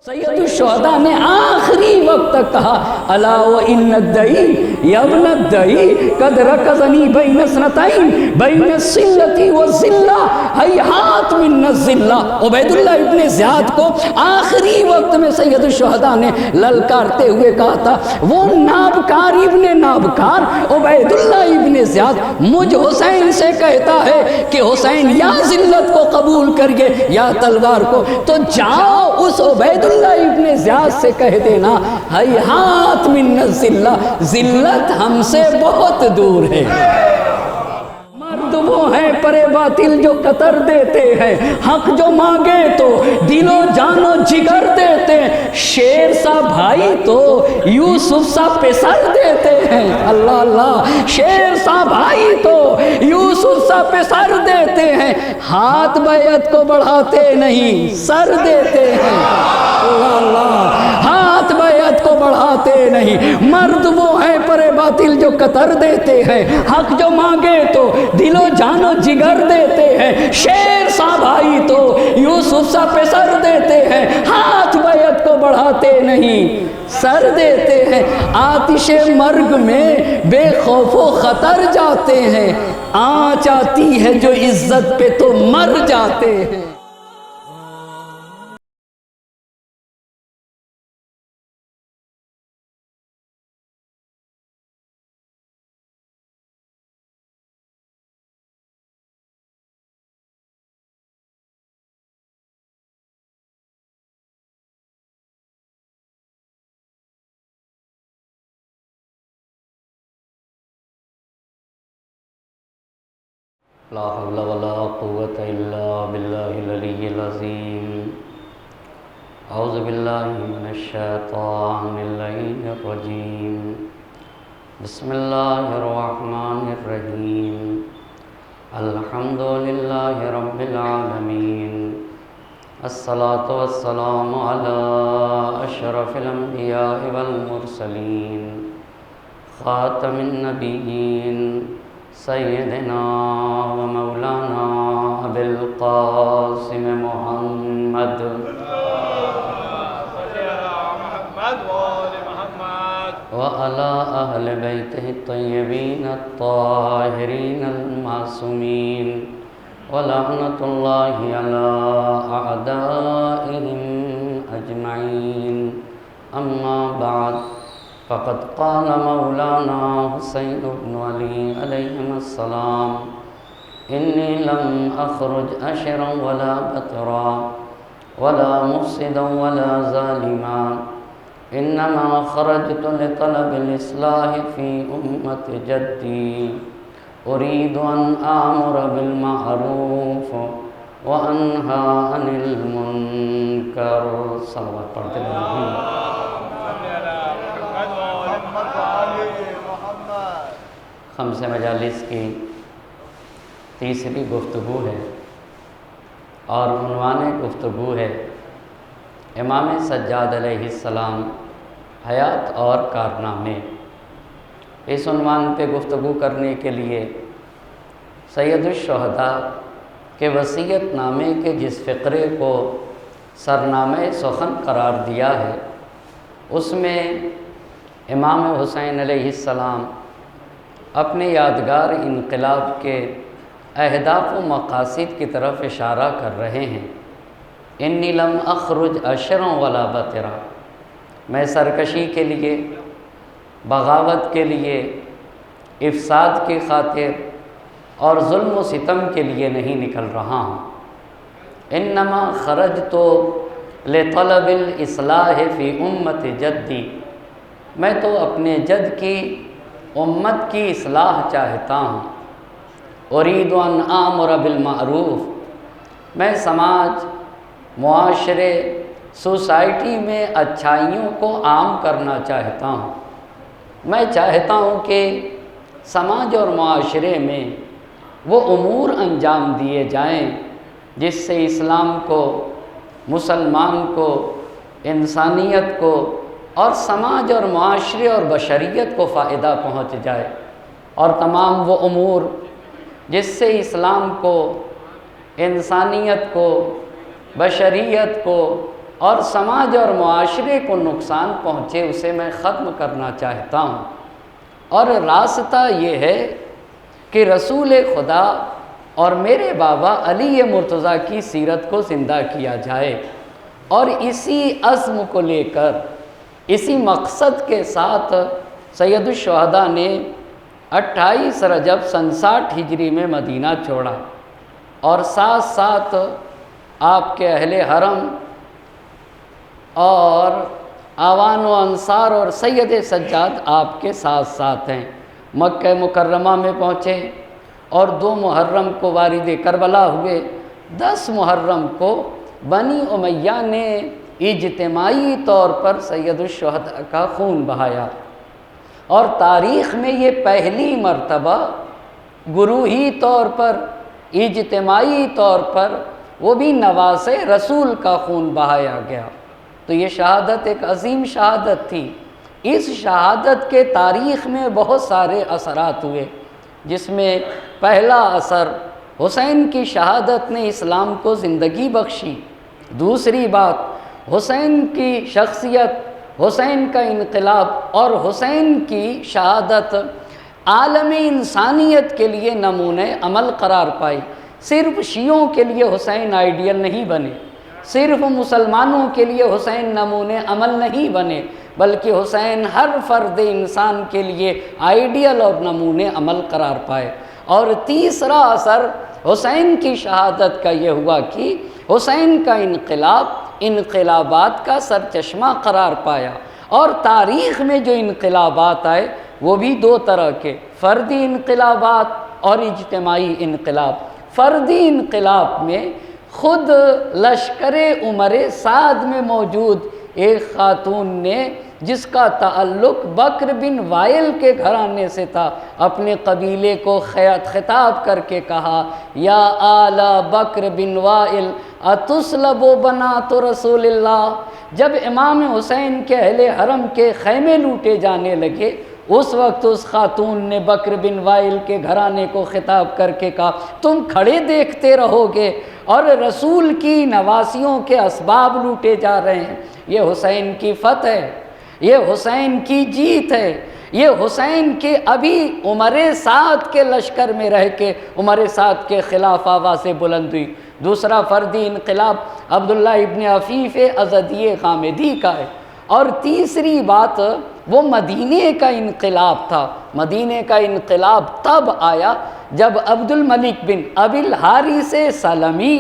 سید الشہداء نے آخری وقت تک کہا الا وان الدعی یا ابن الدعی قد رکضنی بین اثنتین بین الصلۃ والذلہ ہیہات من الذلہ۔ عبید اللہ ابن زیاد کو آخری وقت میں سید الشہداء نے للکارتے ہوئے کہا تھا، وہ نابکار ابن نابکار عبید اللہ ابن زیاد مجھ حسین سے کہتا ہے کہ حسین یا ذلت کو قبول کریے یا تلوار کو، تو جاؤ اس عبید اللہ ابن زیاد سے کہہ دینا ہیہات من الذلہ، ذلت ہم سے بہت دور ہے۔ مرد وہ ہیں پرے باطل جو قطر دیتے ہیں، حق جو مانگے تو دل و جان و جگر دیتے ہیں، شیر سا بھائی تو یوسف سا پسر دیتے ہیں۔ اللہ اللہ، شیر سا بھائی تو یوسف سا پسر دیتے ہیں، ہاتھ بیعت کو بڑھاتے نہیں سر دیتے ہیں۔ اللہ اللہ، ہاتھ بیعت کو بڑھاتے نہیں، مرد وہ ہیں پرے باطل جو قطر دیتے ہیں، حق جو مانگے تو دل و جان و جگر دیتے ہیں، شیر سا بھائی تو یوسف سا پہ سر دیتے ہیں، ہاتھ بیعت کو بڑھاتے نہیں سر دیتے ہیں۔ آتش مرگ میں بے خوف و خطر جاتے ہیں، آنچ آتی ہے جو عزت پہ تو مر جاتے ہیں۔ لا حول ولا قوة إلا بالله العلي العظيم۔ أعوذ بالله من الشيطان اللعين الرجيم، بسم الله الرحمن الرحيم، الحمد لله رب العالمين، الصلاة والسلام على أشرف الأنبياء والمرسلين، خاتم النبيين، سیدنا و مولانا ابی القاسم محمد وعلى اہل بیتہ الطیبین الطاہرین المعصومین ولعنۃ اللہ علی اعدائہم اجمعین، اما بعد فقد قال مولانا حسین بن علی علیہم السلام انی لم اخرج اشرا ولا بطرا ولا مفسدا ولا ظالما، انما خرجت لطلب الاصلاح فی امت جدی، اريد ان آمر بالمعروف وانہا عن المنکر۔ صلوات پڑھتے رہے۔ خمس مجالس کی تیسری گفتگو ہے اور عنوان گفتگو ہے امام سجاد علیہ السلام حیات اور کارنامے۔ اس عنوان پہ گفتگو کرنے کے لیے سید الشہداء کے وصیت نامے کے جس فقرے کو سرنامہ سخن قرار دیا ہے، اس میں امام حسین علیہ السلام اپنے یادگار انقلاب کے اہداف و مقاصد کی طرف اشارہ کر رہے ہیں۔ انی لم اخرج اشرا ولا بطرا، میں سرکشی کے لیے، بغاوت کے لیے، افساد کی خاطر اور ظلم و ستم کے لیے نہیں نکل رہا ہوں۔ انما خرجت لطلب الاصلاح فی امت جدی، میں تو اپنے جد کی امت کی اصلاح چاہتا ہوں۔ اريد ان آمر بالمعروف، میں سماج، معاشرے، سوسائٹی میں اچھائیوں کو عام کرنا چاہتا ہوں۔ میں چاہتا ہوں کہ سماج اور معاشرے میں وہ امور انجام دیے جائیں جس سے اسلام کو، مسلمان کو، انسانیت کو اور سماج اور معاشرے اور بشریت کو فائدہ پہنچ جائے، اور تمام وہ امور جس سے اسلام کو، انسانیت کو، بشریت کو اور سماج اور معاشرے کو نقصان پہنچے اسے میں ختم کرنا چاہتا ہوں، اور راستہ یہ ہے کہ رسول خدا اور میرے بابا علی مرتضیٰ کی سیرت کو زندہ کیا جائے، اور اسی عزم کو لے کر، اسی مقصد کے ساتھ سید الشہداء نے 28 رجب سن 60 ہجری میں مدینہ چھوڑا، اور ساتھ ساتھ آپ کے اہل حرم اور آوان و انصار اور سید سجاد آپ کے ساتھ ساتھ ہیں۔ مکہ مکرمہ میں پہنچے اور 2 محرم کو وارد کربلا ہوئے۔ 10 محرم کو بنی امیہ نے اجتماعی طور پر سید الشہداء کا خون بہایا، اور تاریخ میں یہ پہلی مرتبہ گروہی طور پر، اجتماعی طور پر، وہ بھی نواسے رسول کا خون بہایا گیا۔ تو یہ شہادت ایک عظیم شہادت تھی۔ اس شہادت کے تاریخ میں بہت سارے اثرات ہوئے، جس میں پہلا اثر حسین کی شہادت نے اسلام کو زندگی بخشی۔ دوسری بات، حسین کی شخصیت، حسین کا انقلاب اور حسین کی شہادت عالم انسانیت کے لیے نمونۂ عمل قرار پائی۔ صرف شیعوں کے لیے حسین آئیڈیل نہیں بنے، صرف مسلمانوں کے لیے حسین نمونۂ عمل نہیں بنے، بلکہ حسین ہر فرد انسان کے لیے آئیڈیل اور نمونۂ عمل قرار پائے۔ اور تیسرا اثر حسین کی شہادت کا یہ ہوا کہ حسین کا انقلاب انقلابات کا سرچشمہ قرار پایا، اور تاریخ میں جو انقلابات آئے وہ بھی 2 طرح کے، فردی انقلابات اور اجتماعی انقلاب۔ فردی انقلاب میں خود لشکر عمر سعد میں موجود ایک خاتون نے، جس کا تعلق بکر بن وائل کے گھرانے سے تھا، اپنے قبیلے کو خطاب کر کے کہا، یا آل بکر بن وائل اتسلب بنات رسول اللہ۔ جب امام حسین کے اہل حرم کے خیمے لوٹے جانے لگے، اس وقت اس خاتون نے بکر بن وائل کے گھرانے کو خطاب کر کے کہا، تم کھڑے دیکھتے رہو گے اور رسول کی نواسیوں کے اسباب لوٹے جا رہے ہیں۔ یہ حسین کی فتح ہے، یہ حسین کی جیت ہے، یہ حسین کے ابھی عمر سعد کے لشکر میں رہ کے عمر سعد کے خلاف آوازیں بلند ہوئی۔ دوسرا فردی انقلاب عبداللہ ابن عفیف ازدی غامدی کا ہے۔ اور تیسری بات وہ مدینے کا انقلاب تھا۔ مدینے کا انقلاب تب آیا جب عبد الملک بن ابی الحارث سلمی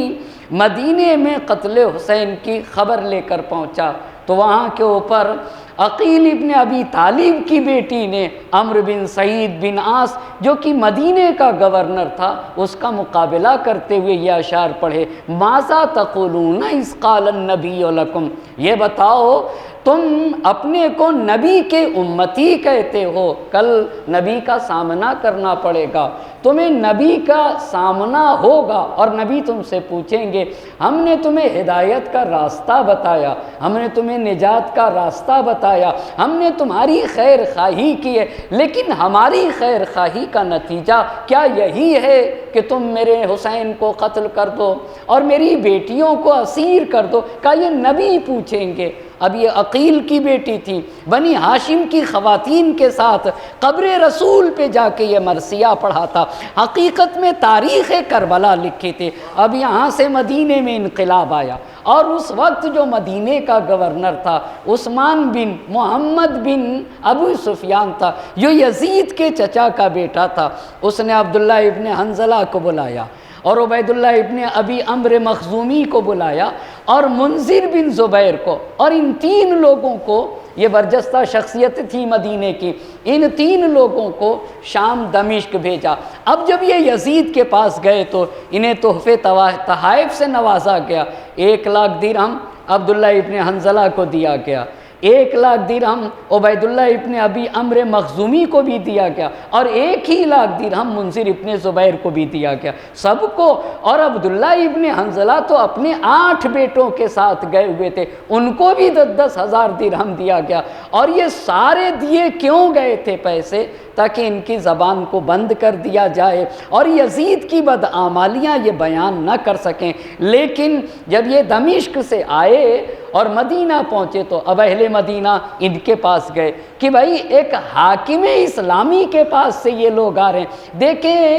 مدینے میں قتل حسین کی خبر لے کر پہنچا، تو وہاں کے اوپر عقیل ابن ابی طالب کی بیٹی نے عمرو بن سعید بن عاص، جو کہ مدینے کا گورنر تھا، اس کا مقابلہ کرتے ہوئے یہ اشعار پڑھے، ماذا تقولون اذ قال النبی لکم، یہ بتاؤ تم اپنے کو نبی کے امتی کہتے ہو، کل نبی کا سامنا کرنا پڑے گا، تمہیں نبی کا سامنا ہوگا، اور نبی تم سے پوچھیں گے ہم نے تمہیں ہدایت کا راستہ بتایا، ہم نے تمہیں نجات کا راستہ بتایا، ہم نے تمہاری خیر خواہی کی ہے، لیکن ہماری خیر خواہی کا نتیجہ کیا یہی ہے کہ تم میرے حسین کو قتل کر دو اور میری بیٹیوں کو اسیر کر دو؟ کہا یہ نبی پوچھیں گے۔ اب یہ عقیل کی بیٹی تھی، بنی ہاشم کی خواتین کے ساتھ قبر رسول پہ جا کے یہ مرثیہ پڑھا تھا، حقیقت میں تاریخ کربلا لکھی تھی۔ اب یہاں سے مدینے میں انقلاب آیا، اور اس وقت جو مدینے کا گورنر تھا عثمان بن محمد بن ابو سفیان تھا، جو یزید کے چچا کا بیٹا تھا۔ اس نے عبداللہ ابن حنظلہ کو بلایا، اور عبید اللہ ابن ابی عمرو مخزومی کو بلایا، اور منذر بن زبیر کو، اور ان 3 لوگوں کو، یہ برجستہ شخصیت تھی مدینے کی، ان 3 لوگوں کو شام دمشق بھیجا۔ اب جب یہ یزید کے پاس گئے تو انہیں تحفے تحائف سے نوازا گیا۔ 1 لاکھ درہم عبداللہ ابن حنظلہ کو دیا گیا، 1 لاکھ درہم عبید اللہ ابن ابی عمرو مخزومی کو بھی دیا گیا، اور 1 ہی لاکھ درہم منذر ابن زبیر کو بھی دیا گیا، سب کو۔ اور عبداللہ ابن حنظلہ تو اپنے 8 بیٹوں کے ساتھ گئے ہوئے تھے، ان کو بھی 10 ہزار درہم دیا گیا۔ اور یہ سارے دیے کیوں گئے تھے پیسے؟ تاکہ ان کی زبان کو بند کر دیا جائے اور یزید کی بدعمالیاں یہ بیان نہ کر سکیں۔ لیکن جب یہ دمشق سے آئے اور مدینہ پہنچے تو اب اہل مدینہ ان کے پاس گئے کہ بھائی ایک حاکم اسلامی کے پاس سے یہ لوگ آ رہے ہیں، دیکھیں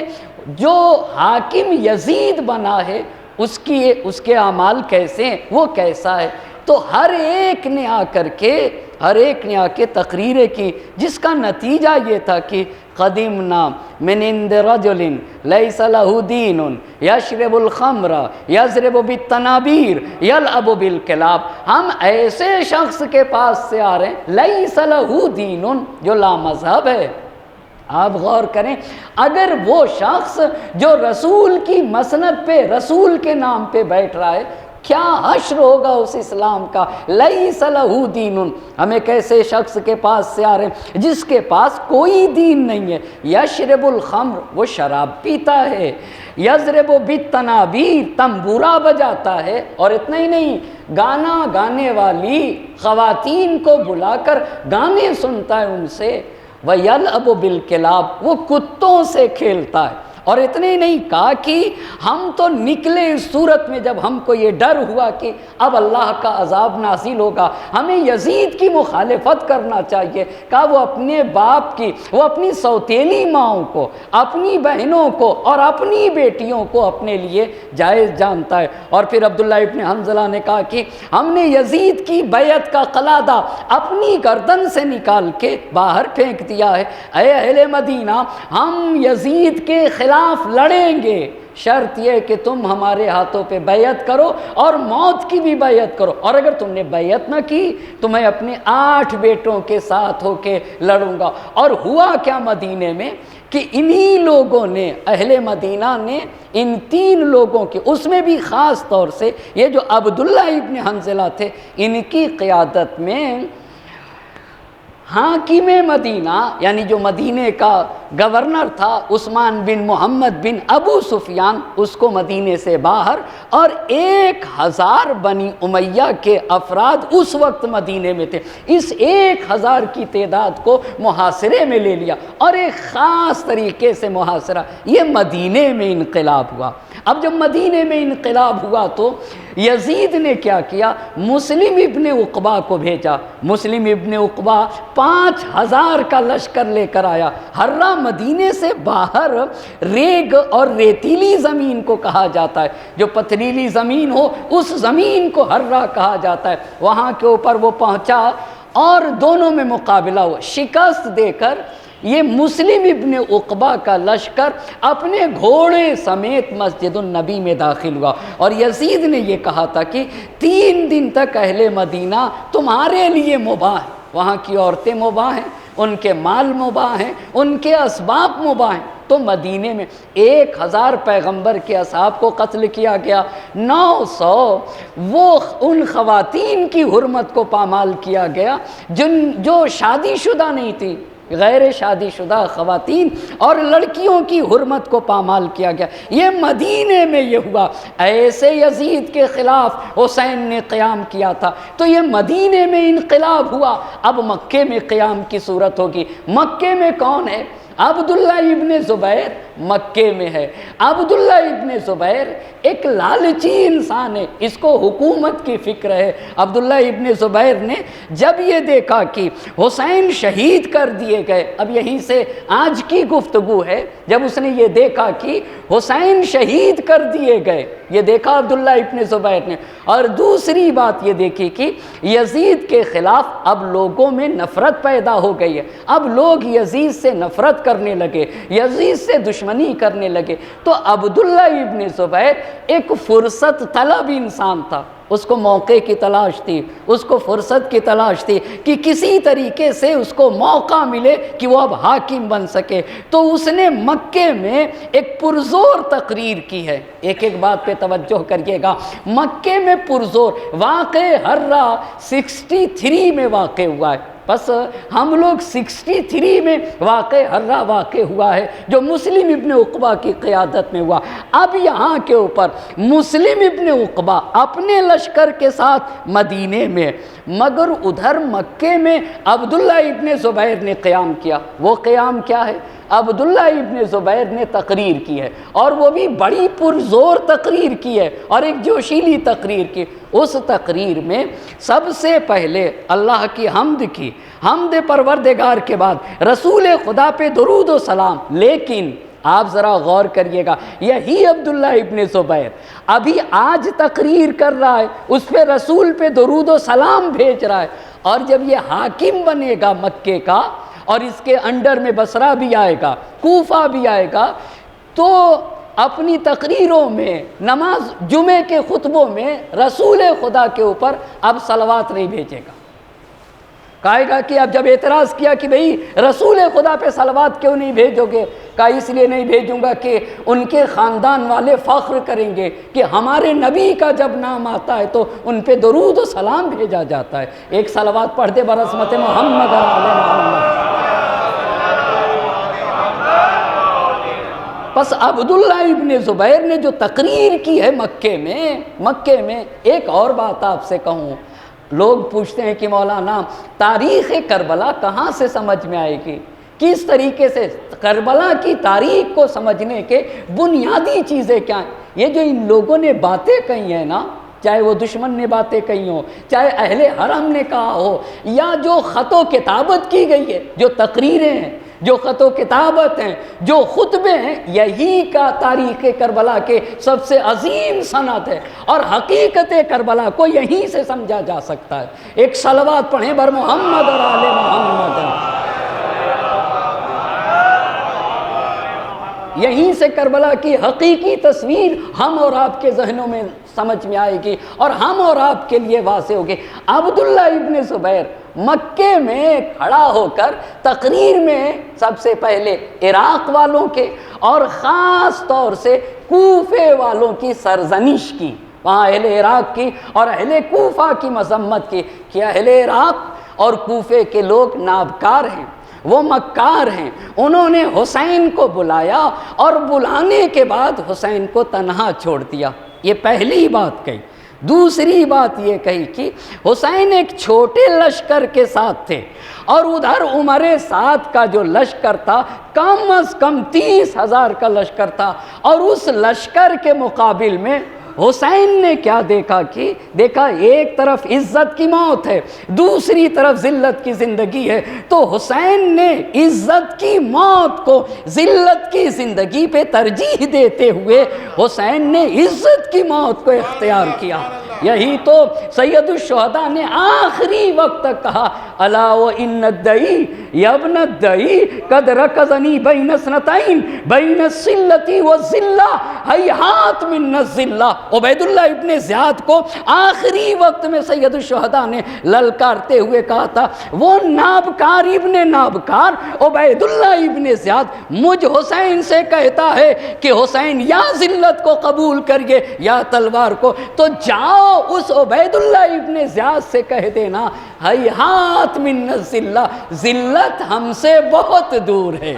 جو حاکم یزید بنا ہے اس کے اعمال کیسے ہیں، وہ کیسا ہے۔ تو ہر ایک نے آ کے تقریریں کی، جس کا نتیجہ یہ تھا کہ قدمنا من عند رجل لیس لہ دین یشرب الخمر یضرب بالتنابیر یلعب بالکلاب، ہم ایسے شخص کے پاس سے آ رہے ہیں لیس لہ دین، جو لامذہب ہے۔ آپ غور کریں، اگر وہ شخص جو رسول کی مسند پہ، رسول کے نام پہ بیٹھ رہا ہے، کیا حشر ہوگا اس اسلام کا۔ لیس لہ دین، ہم ایک ایسے شخص کے پاس سے آ رہے ہیں جس کے پاس کوئی دین نہیں ہے۔ یشرب الخمر، وہ شراب پیتا ہے، یضرب بالتنابیر، تنبورا بجاتا ہے، اور اتنا ہی نہیں، گانا گانے والی خواتین کو بلا کر گانے سنتا ہے ان سے، وَيَلْعَبُ بِالْكِلَابِ، وہ کتوں سے کھیلتا ہے۔ اور اتنے ہی نہیں کہا کہ ہم تو نکلے اس صورت میں جب ہم کو یہ ڈر ہوا کہ اب اللہ کا عذاب نازل ہوگا، ہمیں یزید کی مخالفت کرنا چاہیے، کہا وہ اپنے باپ کی، وہ اپنی سوتیلی ماؤں کو، اپنی بہنوں کو اور اپنی بیٹیوں کو اپنے لیے جائز جانتا ہے۔ اور پھر عبداللہ ابن حنظلہ نے کہا کہ ہم نے یزید کی بیعت کا قلادہ اپنی گردن سے نکال کے باہر پھینک دیا ہے۔ اے اہل مدینہ، ہم یزید کے خلاف لڑیں گے، شرط یہ کہ تم ہمارے ہاتھوں پہ بیعت کرو اور موت کی بھی بیعت کرو، اور اگر تم نے بیعت نہ کی تو میں اپنے 8 بیٹوں کے ساتھ ہو کے لڑوں گا۔ اور ہوا کیا مدینے میں کہ انہی لوگوں نے، اہل مدینہ نے ان 3 لوگوں کے، اس میں بھی خاص طور سے یہ جو عبداللہ ابن حنظلہ تھے، ان کی قیادت میں حاکم مدینہ، یعنی جو مدینے کا گورنر تھا عثمان بن محمد بن ابو سفیان، اس کو مدینے سے باہر، اور 1000 بنی امیہ کے افراد اس وقت مدینے میں تھے، اس 1000 کی تعداد کو محاصرے میں لے لیا، اور ایک خاص طریقے سے محاصرہ، یہ مدینے میں انقلاب ہوا۔ اب جب مدینے میں انقلاب ہوا تو یزید نے کیا کیا، مسلم ابن عقبہ کو بھیجا۔ مسلم ابن عقبہ 5000 کا لشکر لے کر آیا۔ ہرہ مدینے سے باہر ریگ اور ریتیلی زمین کو کہا جاتا ہے، جو پتھریلی زمین ہو اس زمین کو ہرہ کہا جاتا ہے۔ وہاں کے اوپر وہ پہنچا اور دونوں میں مقابلہ ہوا، شکست دے کر یہ مسلم ابن عقبہ کا لشکر اپنے گھوڑے سمیت مسجد النبی میں داخل ہوا، اور یزید نے یہ کہا تھا کہ 3 دن تک اہل مدینہ تمہارے لیے مباح ہیں، وہاں کی عورتیں مباح ہیں، ان کے مال مباح ہیں، ان کے اسباب مباح ہیں۔ تو مدینے میں 1000 پیغمبر کے اصحاب کو قتل کیا گیا، 900 وہ ان خواتین کی حرمت کو پامال کیا گیا جو شادی شدہ نہیں تھی، غیر شادی شدہ خواتین اور لڑکیوں کی حرمت کو پامال کیا گیا۔ یہ مدینے میں یہ ہوا۔ ایسے یزید کے خلاف حسین نے قیام کیا تھا، تو یہ مدینے میں انقلاب ہوا۔ اب مکے میں قیام کی صورت ہوگی۔ مکے میں کون ہے؟ عبداللہ ابن زبیر مکے میں ہے۔ عبداللہ ابن زبیر ایک لالچی انسان ہے، اس کو حکومت کی فکر ہے۔ عبداللہ ابن زبیر نے جب یہ دیکھا کہ حسین شہید کر دیے گئے، اب یہیں سے آج کی گفتگو ہے، جب اس نے یہ دیکھا کہ حسین شہید کر دیے گئے، یہ دیکھا عبداللہ ابن زبیر نے، اور دوسری بات یہ دیکھی کہ یزید کے خلاف اب لوگوں میں نفرت پیدا ہو گئی ہے، اب لوگ یزید سے نفرت کرنے لگے، یزید سے دشمنی کرنے لگے۔ تو عبداللہ ابن زبیر ایک فرصت طلب انسان تھا، اس کو موقع کی تلاش تھی، اس کو فرصت کی تلاش تھی کہ کسی طریقے سے اس کو موقع ملے کہ وہ اب حاکم بن سکے۔ تو اس نے مکے میں ایک پرزور تقریر کی ہے۔ ایک بات پہ توجہ کریے گا، مکے میں پرزور واقع ہرہ 63 میں واقع ہوا ہے، بس ہم لوگ 63 میں واقع ہرہ واقع ہوا ہے، جو مسلم ابن عقبہ کی قیادت میں ہوا۔ اب یہاں کے اوپر مسلم ابن عقبہ اپنے لشکر کے ساتھ مدینے میں، مگر ادھر مکے میں عبداللہ ابن زبیر نے قیام کیا۔ وہ قیام کیا ہے؟ عبداللہ ابن زبیر نے تقریر کی ہے، اور وہ بھی بڑی پرزور تقریر کی ہے اور ایک جوشیلی تقریر کی۔ اس تقریر میں سب سے پہلے اللہ کی حمد کی، حمد پروردگار کے بعد رسول خدا پہ درود و سلام۔ لیکن آپ ذرا غور کریے گا، یہی عبداللہ ابن زبیر ابھی آج تقریر کر رہا ہے، اس پہ رسول پہ درود و سلام بھیج رہا ہے، اور جب یہ حاکم بنے گا مکے کا اور اس کے انڈر میں بصرہ بھی آئے گا، کوفہ بھی آئے گا، تو اپنی تقریروں میں، نماز جمعے کے خطبوں میں رسول خدا کے اوپر اب صلوات نہیں بھیجے گا۔ کہے گا کہ اب جب اعتراض کیا کہ بھئی رسول خدا پہ صلوات کیوں نہیں بھیجو گے، کہا اس لیے نہیں بھیجوں گا کہ ان کے خاندان والے فخر کریں گے کہ ہمارے نبی کا جب نام آتا ہے تو ان پہ درود و سلام بھیجا جاتا ہے۔ ایک صلوات پڑھ دے برحمت محمد علی محمد۔ پس عبداللہ ابن زبیر نے جو تقریر کی ہے مکے میں ایک اور بات آپ سے کہوں، لوگ پوچھتے ہیں کہ مولانا تاریخ کربلا کہاں سے سمجھ میں آئے گی، کس طریقے سے کربلا کی تاریخ کو سمجھنے کے بنیادی چیزیں کیا ہیں؟ یہ جو ان لوگوں نے باتیں کہی ہیں نا، چاہے وہ دشمن نے باتیں کہی ہوں، چاہے اہل حرم نے کہا ہو، یا جو خط و کتابت کی گئی ہے، جو تقریریں ہیں، جو خط و کتابت ہیں، جو خطبے ہیں، یہی کا تاریخ کربلا کے سب سے عظیم سند ہے، اور حقیقت کربلا کو یہیں سے سمجھا جا سکتا ہے۔ ایک صلوات پڑھیں بر محمد اور آل محمد۔ یہیں سے کربلا کی حقیقی تصویر ہم اور آپ کے ذہنوں میں سمجھ میں آئے گی اور ہم اور آپ کے لیے واضح ہوگی۔ عبداللہ ابن زبیر مکے میں کھڑا ہو کر تقریر میں سب سے پہلے عراق والوں کے اور خاص طور سے کوفے والوں کی سرزنش کی، وہاں اہل عراق کی اور اہل کوفہ کی مذمت کی کہ اہل عراق اور کوفے کے لوگ نابکار ہیں، وہ مکار ہیں۔ انہوں نے حسین کو بلایا اور بلانے کے بعد حسین کو تنہا چھوڑ دیا، یہ پہلی بات کہی۔ دوسری بات یہ کہی کہ حسین ایک چھوٹے لشکر کے ساتھ تھے، اور ادھر عمر سعد کا جو لشکر تھا کم از کم 30,000 کا لشکر تھا، اور اس لشکر کے مقابل میں حسین نے کیا دیکھا کہ دیکھا ایک طرف عزت کی موت ہے، دوسری طرف ذلت کی زندگی ہے، تو حسین نے عزت کی موت کو ذلت کی زندگی پہ ترجیح دیتے ہوئے حسین نے عزت کی موت کو اختیار کیا۔ یہی تو سید الشہداء نے آخری وقت تک کہا، الا وان الدعی یا ابن الدعی قد رکضنی بین اثنتین بین الذلۃ والذلہ ہیہات من الذلہ۔ عبید اللہ ابن زیاد کو آخری وقت میں سید الشہداء نے للکارتے ہوئے کہا تھا، وہ نابکار ابن نابکار عبید اللہ ابن زیاد مجھ حسین سے کہتا ہے کہ حسین یا ذلت کو قبول کریے یا تلوار کو، تو جاؤ اس عبید اللہ ابن زیاد سے کہہ دینا ہیہات من الذلہ، ذلت ہم سے بہت دور ہے۔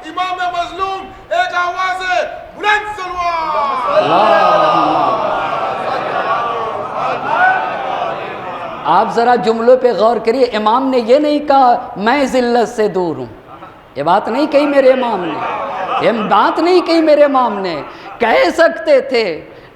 امام مظلوم ایک آواز ہے بلند سلوات۔ آپ ذرا جملوں پہ غور کریے، امام نے یہ نہیں کہا میں ذلت سے دور ہوں، یہ بات نہیں کہی میرے امام نے، یہ بات نہیں کہی میرے امام نے، کہہ سکتے تھے،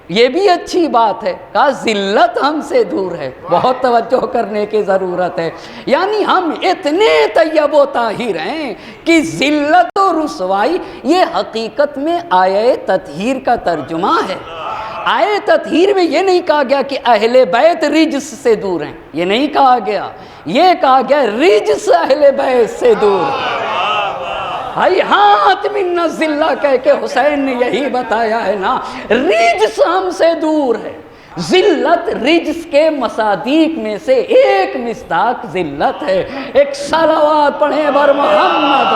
یہ بھی اچھی بات ہے، کہا ذلت ہم سے دور ہے، بہت توجہ کرنے کی ضرورت ہے۔ یعنی ہم اتنے طیب و طاہر ہیں کہ ذلت و رسوائی یہ حقیقت میں آیہ تطہیر کا ترجمہ ہے۔ آیہ تطہیر میں یہ نہیں کہا گیا کہ اہل بیت رجس سے دور ہیں، یہ نہیں کہا گیا، یہ کہا گیا رجس اہل بیت سے دور ہے۔ ہیہات من الذلہ کہہ کے حسین نے یہی بتایا ہے نا، رجس ہم سے دور ہے۔ ذلت رجس کے مصادیق میں سے ایک مصداق ذلت ہے۔ ایک صلوات پڑھیں بر محمد۔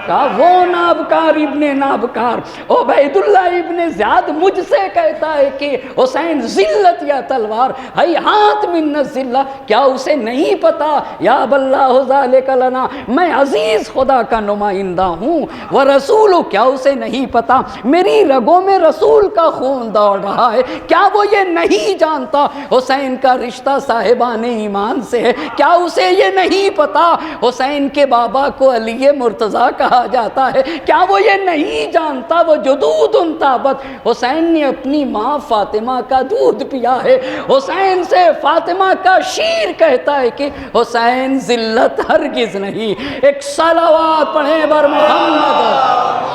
کہا وہ نابکار ابن نابکار عبیداللہ ابن زیاد مجھ سے کہتا ہے کہ حسین ذلت یا تلوار، ہیہات من الذلہ، کیا اسے نہیں پتا یا باللہ ذالک لنا، میں عزیز خدا کا نمائندہ ہوں، ورسول، کیا اسے نہیں پتا میری رگوں میں رسول کا خون دوڑ رہا ہے، کیا وہ یہ نہیں جانتا حسین کا رشتہ صاحبان ایمان سے ہے، کیا اسے یہ نہیں پتا حسین کے بابا کو علی مرتضیٰ کہا جاتا ہے، کیا وہ یہ نہیں جانتا وہ جدود تابت حسین نے اپنی ماں فاطمہ کا دودھ پیا ہے، حسین سے فاطمہ کا شیر کہتا ہے کہ حسین ذلت ہرگز نہیں، ایک صلوات پڑھیں بر محمد۔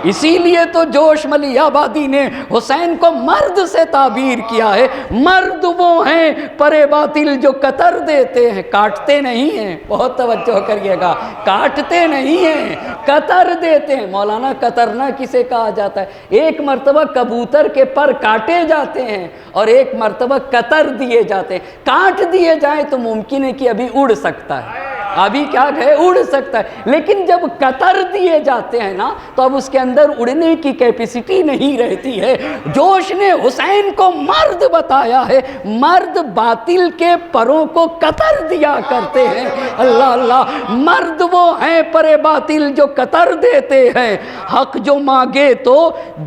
اسی لیے تو جوش ملی آبادی نے حسین کو مرد سے تعبیر کیا ہے، مرد وہ ہیں پرے باطل جو قطر دیتے ہیں، کاٹتے نہیں ہیں، بہت توجہ کریے گا، کاٹتے نہیں ہیں، قطر دیتے ہیں۔ مولانا قطرنا کسے کہا جاتا ہے؟ ایک مرتبہ کبوتر کے پر کاٹے جاتے ہیں اور ایک مرتبہ قطر دیے جاتے ہیں، کاٹ دیے جائیں تو ممکن ہے کہ ابھی اڑ سکتا ہے، ابھی کیا کہے اڑ سکتا ہے، لیکن جب قطر دیے جاتے ہیں نا تو اب اس کے اندر اڑنے کی کیپیسٹی نہیں رہتی ہے۔ جوش نے حسین کو مرد بتایا ہے، مرد باطل کے پروں کو قطر دیا کرتے ہیں، اللہ اللہ، مرد وہ ہیں پرے باطل جو قطر دیتے ہیں، حق جو مانگے تو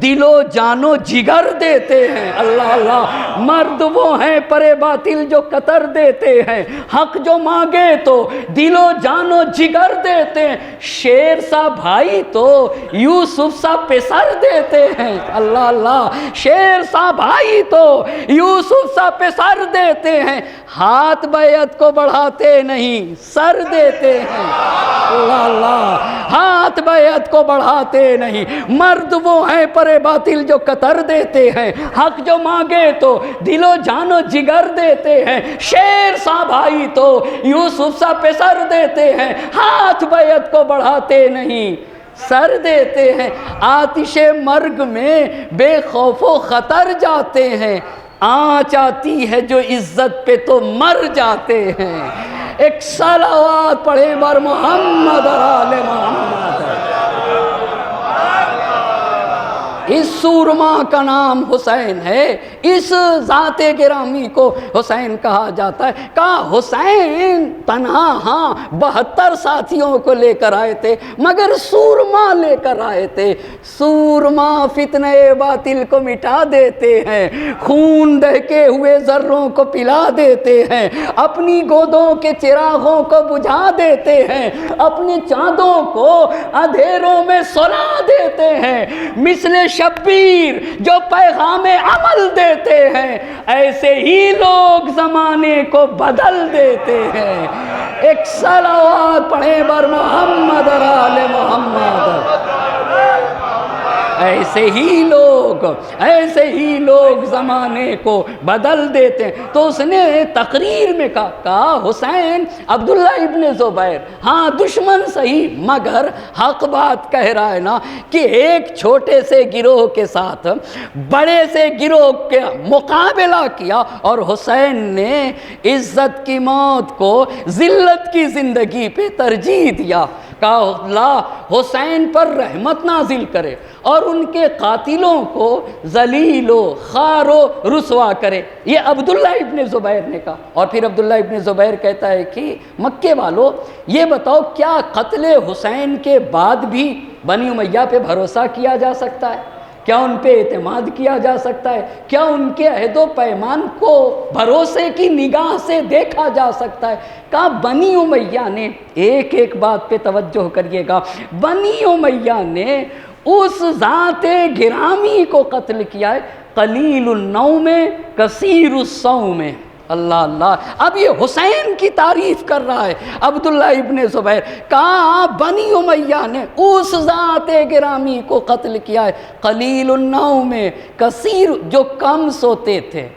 دل و جان و جگر دیتے ہیں، اللہ اللہ، مرد وہ ہیں پرے باطل جو قطر دیتے ہیں، حق جو مانگے تو دل و جان و جگر دیتے ہیں، شیر سا بھائی تو یوسف سا پسر دیتے ہیں، اللہ اللہ، شیر سا بھائی تو یوسف سا پسر دیتے ہیں، ہاتھ بیعت کو بڑھاتے نہیں سر دیتے ہیں، اللہ اللہ، ہاتھ بیعت کو بڑھاتے نہیں، مرد وہ ہیں پرے باطل جو قطر دیتے ہیں، حق جو مانگے تو دل و جان و جگر دیتے ہیں، شیر سا بھائی تو یوسف سا پسر دیتے ہیں، ہاتھ بیعت کو بڑھاتے نہیں سر دیتے ہیں، آتش مرگ میں بے خوف و خطر جاتے ہیں، آنچ آتی ہے جو عزت پہ تو مر جاتے ہیں، ایک صلوات پڑھے بر محمد اور آل محمد۔ اس سورما کا نام حسین ہے، اس ذات گرامی کو حسین کہا جاتا ہے۔ کہا حسین تنہا ہاں 72 ساتھیوں کو لے کر آئے تھے مگر سورما لے کر آئے تھے، سورما فتنہ باطل کو مٹا دیتے ہیں، خون دہکے ہوئے ذروں کو پلا دیتے ہیں، اپنی گودوں کے چراغوں کو بجھا دیتے ہیں، اپنی چاندوں کو اندھیروں میں سلا دیتے ہیں، مثل شبیر جو پیغام عمل دیتے ہیں، ایسے ہی لوگ زمانے کو بدل دیتے ہیں، ایک صلوات پڑھیں بر محمد اور آل محمد۔ ایسے ہی لوگ زمانے کو بدل دیتے ہیں۔ تو اس نے تقریر میں کہا حسین عبداللہ ابن زبیر ہاں دشمن صحیح مگر حق بات کہہ رہا ہے نا کہ ایک چھوٹے سے گروہ کے ساتھ بڑے سے گروہ کے مقابلہ کیا اور حسین نے عزت کی موت کو ذلت کی زندگی پہ ترجیح دیا۔ کہا اللہ حسین پر رحمت نازل کرے اور ان کے قاتلوں کو ذلیل و خوار و رسوا کرے، یہ عبداللہ ابن زبیر نے کہا۔ اور پھر عبداللہ ابن زبیر کہتا ہے کہ مکے والو یہ بتاؤ کیا قتل حسین کے بعد بھی بنی امیہ پہ بھروسہ کیا جا سکتا ہے؟ کیا ان پہ اعتماد کیا جا سکتا ہے؟ کیا ان کے عہد و پیمان کو بھروسے کی نگاہ سے دیکھا جا سکتا ہے؟ کہا بنی امیہ نے، ایک ایک بات پہ توجہ کریے گا، بنی امیہ نے اس ذات گرامی کو قتل کیا ہے، قلیل النوم کثیر الصوم، اللہ اللہ۔ اب یہ حسین کی تعریف کر رہا ہے عبداللہ ابن زبیر، کہا بنی امیہ نے اس ذات گرامی کو قتل کیا ہے، قلیل النوم کثیر، جو کم سوتے تھے،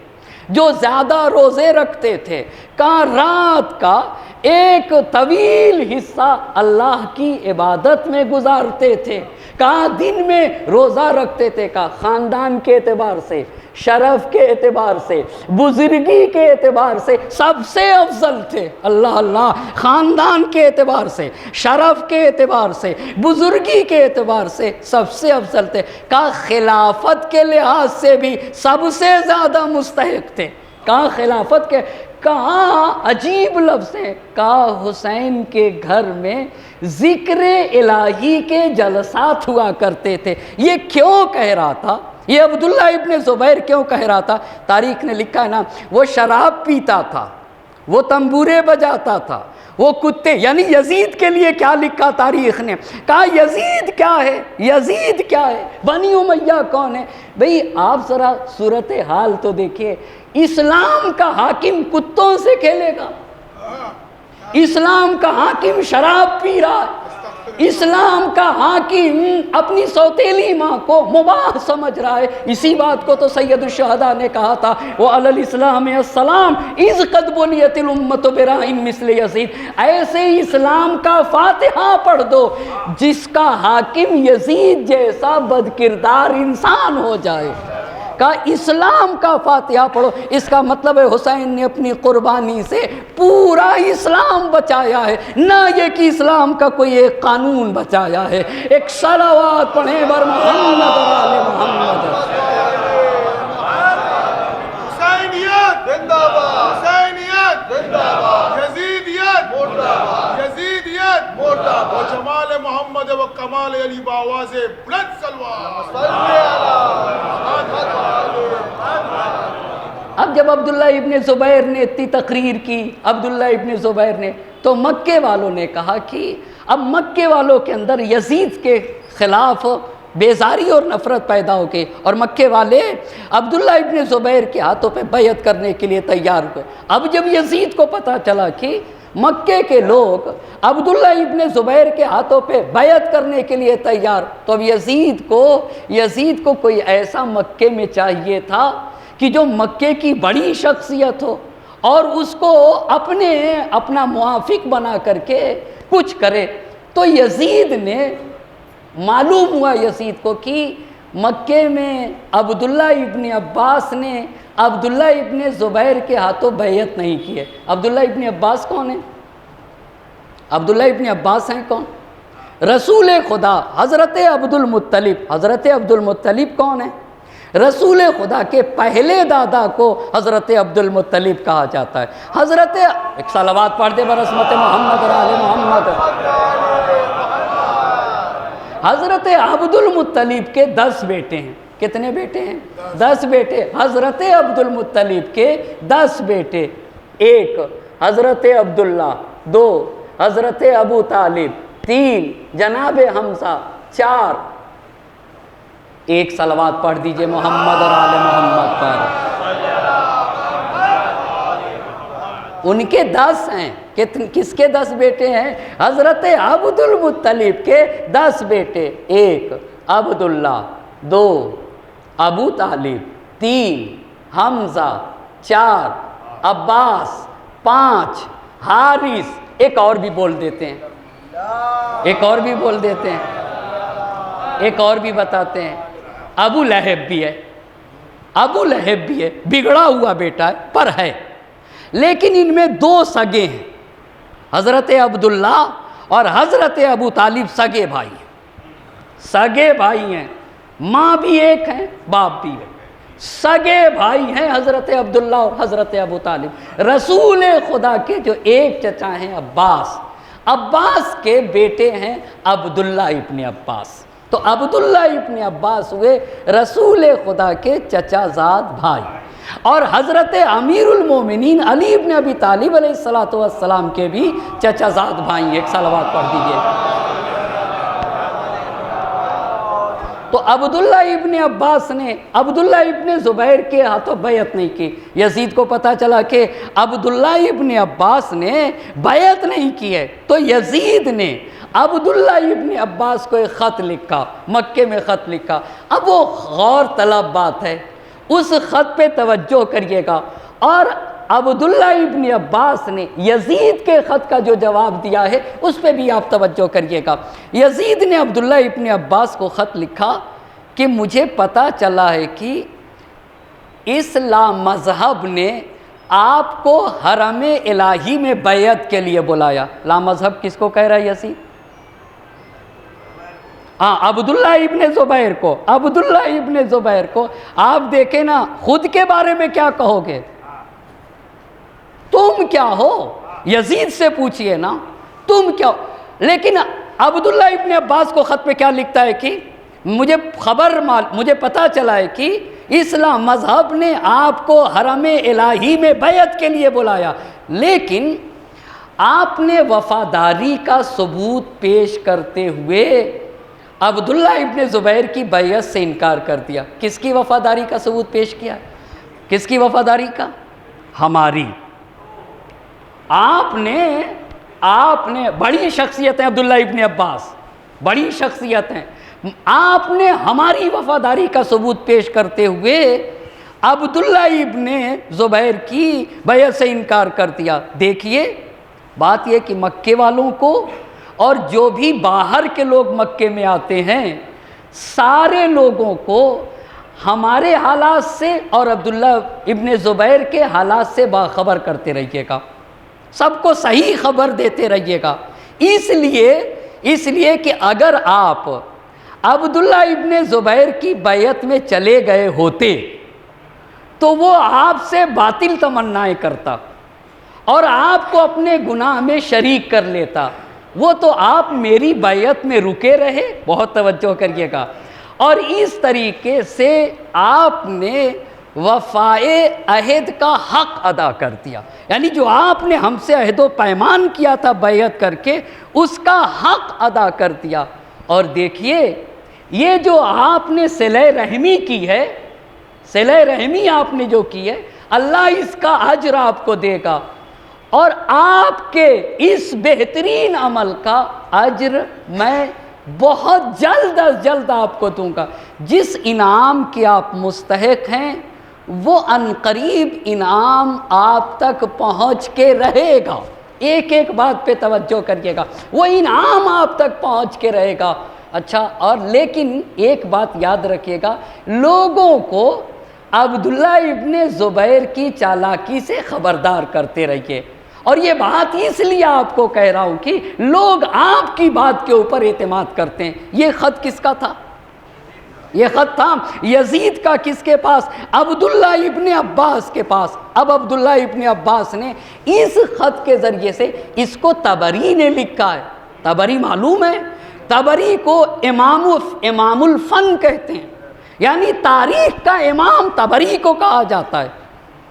جو زیادہ روزے رکھتے تھے، کہا رات کا ایک طویل حصہ اللہ کی عبادت میں گزارتے تھے، کہا دن میں روزہ رکھتے تھے، کہا خاندان کے اعتبار سے، شرف کے اعتبار سے، بزرگی کے اعتبار سے سب سے افضل تھے۔ اللہ اللہ، خاندان کے اعتبار سے، شرف کے اعتبار سے، بزرگی کے اعتبار سے سب سے افضل تھے۔ کہا خلافت کے لحاظ سے بھی سب سے زیادہ مستحق تھے۔ کہا خلافت کے، کہا عجیب لفظ ہیں، کہا حسین کے گھر میں ذکر الہی کے جلسات ہوا کرتے تھے۔ یہ کیوں کہہ رہا تھا؟ یہ عبداللہ ابن زبیر کیوں کہہ رہا تھا؟ تاریخ نے لکھا ہے نا، وہ شراب پیتا تھا، وہ تنبورے بجاتا تھا، وہ کتے، یعنی یزید کے لیے کیا لکھا تاریخ نے؟ کہا یزید کیا ہے، یزید کیا ہے، بنی امیہ کون ہے؟ بھئی آپ ذرا صورتحال تو دیکھیے، اسلام کا حاکم کتوں سے کھیلے گا، اسلام کا حاکم شراب پی رہا ہے، اسلام کا حاکم اپنی سوتیلی ماں کو مباح سمجھ رہا ہے۔ اسی بات کو تو سید الشہداء نے کہا تھا، وَعَلَى الْإِسْلَامِ السَّلَامِ اِذْ قَدْ بُنِيَتِ الْأُمَّةُ بِرَاعٍ مِثْلِ یزید۔ ایسے اسلام کا فاتحہ پڑھ دو جس کا حاکم یزید جیسا بدکردار انسان ہو جائے۔ کہا اسلام کا فاتحہ پڑھو، اس کا مطلب ہے حسین نے اپنی قربانی سے پورا اسلام بچایا ہے، نہ یہ کہ اسلام کا کوئی ایک قانون بچایا ہے۔ ایک صلوات پڑھیں بر محمد و آل محمد۔ حسینیت زندہ باد، حسینیت زندہ باد، یزیدیت مردہ باد، یزیدیت مردہ باد، و جمال محمد و کمال علی بآواز بلند سلوات، صلی اب جب عبداللہ ابن زبیر نے اتنی تقریر کی، عبداللہ ابن زبیر نے، تو مکے والوں نے کہا کہ اب مکے والوں کے اندر یزید کے خلاف بیزاری اور نفرت پیدا ہو گئی، اور مکے والے عبداللہ ابن زبیر کے ہاتھوں پہ بیعت کرنے کے لیے تیار ہوئے۔ اب جب یزید کو پتہ چلا کہ مکے کے لوگ عبداللہ ابن زبیر کے ہاتھوں پہ بیعت کرنے کے لیے تیار، تو اب یزید کو کوئی ایسا مکے میں چاہیے تھا کہ جو مکے کی بڑی شخصیت ہو اور اس کو اپنا موافق بنا کر کے کچھ کرے۔ تو یزید نے، معلوم ہوا یزید کو کہ مکے میں عبداللہ ابن عباس نے عبداللہ ابن زبیر کے ہاتھوں بیعت نہیں کی ہے۔ عبداللہ ابن عباس کون ہے؟ عبداللہ ابن عباس ہیں کون؟ رسول خدا حضرت عبد المطلب۔ حضرت عبد المطلب کون ہے؟ رسول خدا کے پہلے دادا کو حضرت عبد المطلب کہا جاتا ہے۔ ایک صلوات پڑھ دے برحمت محمد اور آل محمد۔ حضرت عبد المطلب کے 10 بیٹے ہیں۔ کتنے بیٹے ہیں؟ 10 بیٹے۔ حضرت عبد المطلب کے 10 بیٹے، 1 حضرت عبداللہ، 2 حضرت ابو طالب، 3 جناب حمزہ، 4 ایک صلوات پڑھ دیجئے محمد اور آل محمد پر۔ ان کے 10 ہیں۔ کس کے 10 بیٹے ہیں؟ حضرت عبد المطلب کے 10 بیٹے، 1 عبداللہ، 2 ابو طالب، 3 حمزہ، 4 عباس، 5 حارث، ایک اور بھی بول دیتے ہیں، ایک اور بھی بول دیتے ہیں، ایک اور بھی بتاتے ہیں، ابو لہب بھی ہے۔ ابو لہب بھی ہے، بگڑا ہوا بیٹا ہے پر ہے، لیکن ان میں 2 سگے ہیں، حضرت عبداللہ اور حضرت ابو طالب سگے بھائی ہیں، سگے بھائی ہیں، ماں بھی ایک ہیں، باپ بھی ہے، سگے بھائی ہیں حضرت عبداللہ اور حضرت ابو طالب۔ رسول خدا کے جو ایک چچا ہیں عباس، عباس کے بیٹے ہیں عبداللہ ابن عباس، تو عبداللہ ابن عباس ہوئے رسول خدا کے چچا زاد بھائی، اور حضرت امیر المومنین علی ابن ابی طالب علیہ السلام کے بھی چچا زاد بھائی ہیں۔ ایک صلوات پڑھ دیجئے۔ تو عبداللہ ابن عباس نے عبداللہ ابن زبیر کے ہاتھوں بیعت نہیں کی۔ یزید کو پتہ چلا کہ عبداللہ ابن عباس نے بیعت نہیں کی ہے، تو یزید نے عبداللہ ابن عباس کو ایک خط لکھا، مکے میں خط لکھا۔ اب وہ غور طلب بات ہے، اس خط پہ توجہ کریے گا، اور عبداللہ ابن عباس نے یزید کے خط کا جو جواب دیا ہے اس پہ بھی آپ توجہ کریے گا۔ یزید نے عبداللہ ابن عباس کو خط لکھا کہ مجھے پتہ چلا ہے کہ اس لامذہب نے آپ کو حرم الہی میں بیعت کے لیے بلایا. لامذہب کس کو کہہ رہا ہے یزید؟ عبداللہ ابن زبیر کو. عبداللہ ابن زبیر کو آپ دیکھیں نا, خود کے بارے میں کیا کہو گے؟ تم کیا ہو؟ یزید سے پوچھئے نا تم کیا ہو. لیکن عبداللہ ابن عباس کو خط پہ کیا لکھتا ہے کہ مجھے پتا چلا ہے کہ اسلام مذہب نے آپ کو حرم الہی میں بیعت کے لیے بلایا, لیکن آپ نے وفاداری کا ثبوت پیش کرتے ہوئے عبداللہ ابن زبیر کی بیعت سے انکار کر دیا. کس کی وفاداری کا ثبوت پیش کیا؟ کس کی وفاداری کا؟ ہماری. آپ نے بڑی شخصیت ہیں عبداللہ ابن عباس, بڑی شخصیت ہیں. آپ نے ہماری وفاداری کا ثبوت پیش کرتے ہوئے عبداللہ ابن زبیر کی بیعت سے انکار کر دیا. دیکھیے بات یہ کہ مکے والوں کو اور جو بھی باہر کے لوگ مکے میں آتے ہیں, سارے لوگوں کو ہمارے حالات سے اور عبداللہ ابن زبیر کے حالات سے باخبر کرتے رہیے گا, سب کو صحیح خبر دیتے رہیے گا. اس لیے کہ اگر آپ عبداللہ ابن زبیر کی بیعت میں چلے گئے ہوتے تو وہ آپ سے باطل تمنائیں کرتا اور آپ کو اپنے گناہ میں شریک کر لیتا. وہ تو آپ میری بیعت میں رکے رہے, بہت توجہ کریے گا, اور اس طریقے سے آپ نے وفائے عہد کا حق ادا کر دیا. یعنی جو آپ نے ہم سے عہد و پیمان کیا تھا بیعت کر کے, اس کا حق ادا کر دیا. اور دیکھیے یہ جو آپ نے صلہ رحمی کی ہے, صلہ رحمی آپ نے جو کی ہے, اللہ اس کا اجر آپ کو دے گا, اور آپ کے اس بہترین عمل کا اجر میں بہت جلد از جلد آپ کو دوں گا. جس انعام کے آپ مستحق ہیں وہ عنقریب انعام آپ تک پہنچ کے رہے گا. ایک ایک بات پہ توجہ کریے گا, وہ انعام آپ تک پہنچ کے رہے گا. اچھا, اور لیکن ایک بات یاد رکھیے گا, لوگوں کو عبداللہ ابن زبیر کی چالاکی سے خبردار کرتے رہیے. اور یہ بات اس لیے آپ کو کہہ رہا ہوں کہ لوگ آپ کی بات کے اوپر اعتماد کرتے ہیں. یہ خط کس کا تھا؟ یہ خط تھا یزید کا. کس کے پاس؟ عبداللہ ابن عباس کے پاس. اب عبداللہ ابن عباس نے اس خط کے ذریعے سے, اس کو طبری نے لکھا ہے. طبری معلوم ہے, طبری کو امام الفن کہتے ہیں, یعنی تاریخ کا امام طبری کو کہا جاتا ہے.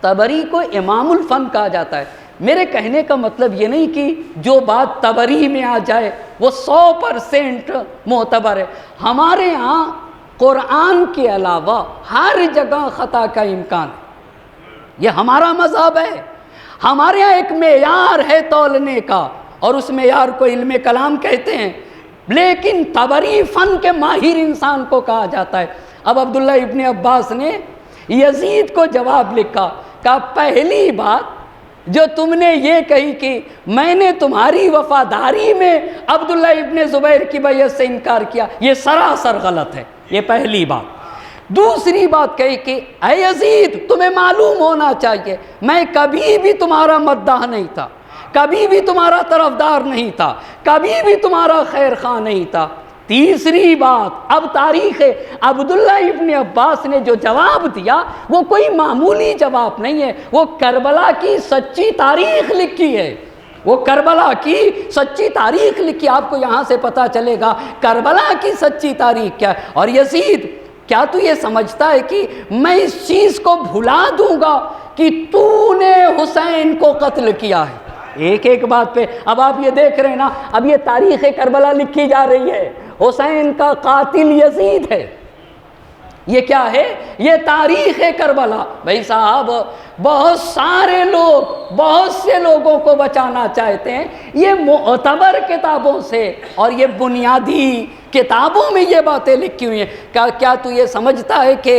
طبری کو امام الفن کہا جاتا ہے. میرے کہنے کا مطلب یہ نہیں کہ جو بات طبری میں آ جائے وہ 100% معتبر ہے. ہمارے ہاں قرآن کے علاوہ ہر جگہ خطا کا امکان ہے. یہ ہمارا مذہب ہے. ہمارے ہاں ایک معیار ہے تولنے کا, اور اس معیار کو علم کلام کہتے ہیں, لیکن طبری فن کے ماہر انسان کو کہا جاتا ہے. اب عبداللہ ابن عباس نے یزید کو جواب لکھا, کہا پہلی بات جو تم نے یہ کہی کہ میں نے تمہاری وفاداری میں عبداللہ ابن زبیر کی بیعت سے انکار کیا, یہ سراسر غلط ہے. یہ پہلی بات. دوسری بات کہی کہ اے یزید, تمہیں معلوم ہونا چاہیے میں کبھی بھی تمہارا مداح نہیں تھا, کبھی بھی تمہارا طرفدار نہیں تھا, کبھی بھی تمہارا خیر خواہ نہیں تھا. تیسری بات, اب تاریخ عبداللہ ابن عباس نے جو جواب دیا وہ کوئی معمولی جواب نہیں ہے, وہ کربلا کی سچی تاریخ لکھی ہے. وہ کربلا کی سچی تاریخ لکھی. آپ کو یہاں سے پتہ چلے گا کربلا کی سچی تاریخ کیا ہے. اور یزید, کیا تو یہ سمجھتا ہے کہ میں اس چیز کو بھلا دوں گا کہ تو نے حسین کو قتل کیا ہے؟ ایک ایک بات پہ اب آپ یہ دیکھ رہے ہیں نا, اب یہ تاریخ کربلا لکھی جا رہی ہے. حسین کا قاتل یزید ہے. یہ کیا ہے؟ یہ تاریخ کربلا. بھائی صاحب, بہت سارے لوگ بہت سے لوگوں کو بچانا چاہتے ہیں یہ معتبر کتابوں سے, اور یہ بنیادی کتابوں میں یہ باتیں لکھی ہوئی ہیں. کیا تو یہ سمجھتا ہے کہ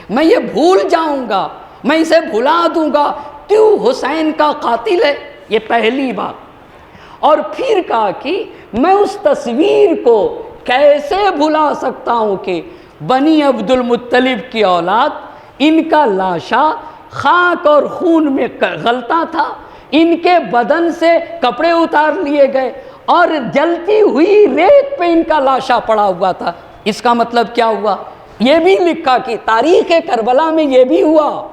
میں یہ بھول جاؤں گا, میں اسے بھلا دوں گا تو حسین کا قاتل ہے؟ یہ پہلی بات. اور پھر کہا کہ میں اس تصویر کو کیسے بھلا سکتا ہوں کہ بنی عبد المطلب کی اولاد ان کا لاشا خاک اور خون میں غلطہ تھا، ان کے بدن سے کپڑے اتار لیے گئے اور جلتی ہوئی ریت پہ ان کا لاشا پڑا ہوا تھا۔ اس کا مطلب کیا ہوا؟ یہ بھی لکھا کہ تاریخ کربلا میں یہ بھی ہوا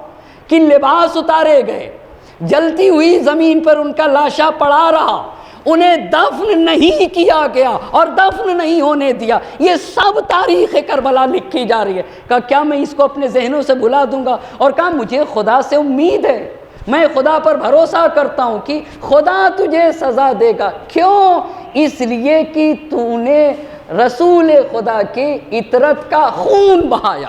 کہ لباس اتارے گئے، جلتی ہوئی زمین پر ان کا لاشا پڑا رہا، انہیں دفن نہیں کیا گیا اور دفن نہیں ہونے دیا۔ یہ سب تاریخ کربلا لکھی جا رہی ہے۔ کہا کیا میں اس کو اپنے ذہنوں سے بھلا دوں گا؟ اور کہا مجھے خدا سے امید ہے، میں خدا پر بھروسہ کرتا ہوں کہ خدا تجھے سزا دے گا۔ کیوں؟ اس لیے کہ تو نے رسول خدا کے عطرت کا خون بہایا۔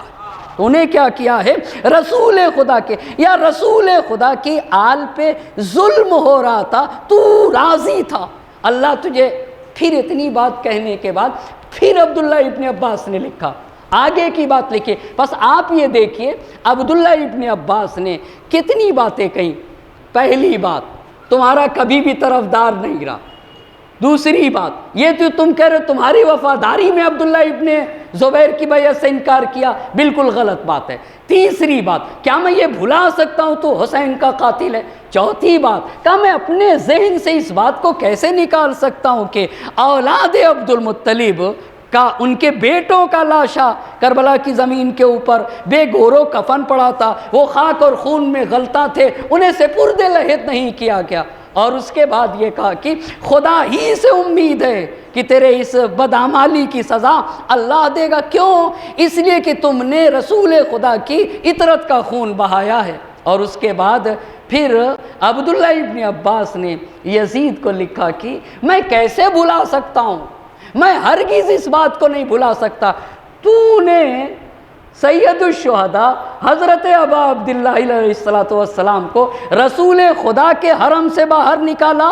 تو نے کیا کیا ہے؟ رسول خدا کے یا رسول خدا کی آل پہ ظلم ہو رہا تھا، تو راضی تھا۔ اللہ تجھے پھر اتنی بات کہنے کے بعد پھر عبداللہ ابن عباس نے لکھا، آگے کی بات لکھی۔ بس آپ یہ دیکھیے عبداللہ ابن عباس نے کتنی باتیں کہیں۔ پہلی بات، تمہارا کبھی بھی طرفدار نہیں رہا۔ دوسری بات یہ تو تم کہہ رہے ہو تمہاری وفاداری میں عبداللہ ابن زبیر کی بیعت سے انکار کیا، بالکل غلط بات ہے۔ تیسری بات، کیا میں یہ بھلا سکتا ہوں تو حسین کا قاتل ہے؟ چوتھی بات، کیا میں اپنے ذہن سے اس بات کو کیسے نکال سکتا ہوں کہ اولاد عبد المطلب کا، ان کے بیٹوں کا لاشا کربلا کی زمین کے اوپر بے گورو کفن پڑا تھا، وہ خاک اور خون میں غلطہ تھے، انہیں سپرد لحد نہیں کیا گیا۔ اور اس کے بعد یہ کہا کہ خدا ہی سے امید ہے کہ تیرے اس بدعمالی کی سزا اللہ دے گا۔ کیوں؟ اس لیے کہ تم نے رسول خدا کی عطرت کا خون بہایا ہے۔ اور اس کے بعد پھر عبداللہ ابن عباس نے یزید کو لکھا کہ میں کیسے بھلا سکتا ہوں، میں ہرگز اس بات کو نہیں بھلا سکتا، تو نے سید الشہداء حضرت ابا عبداللہ علیہ السلام کو رسول خدا کے حرم سے باہر نکالا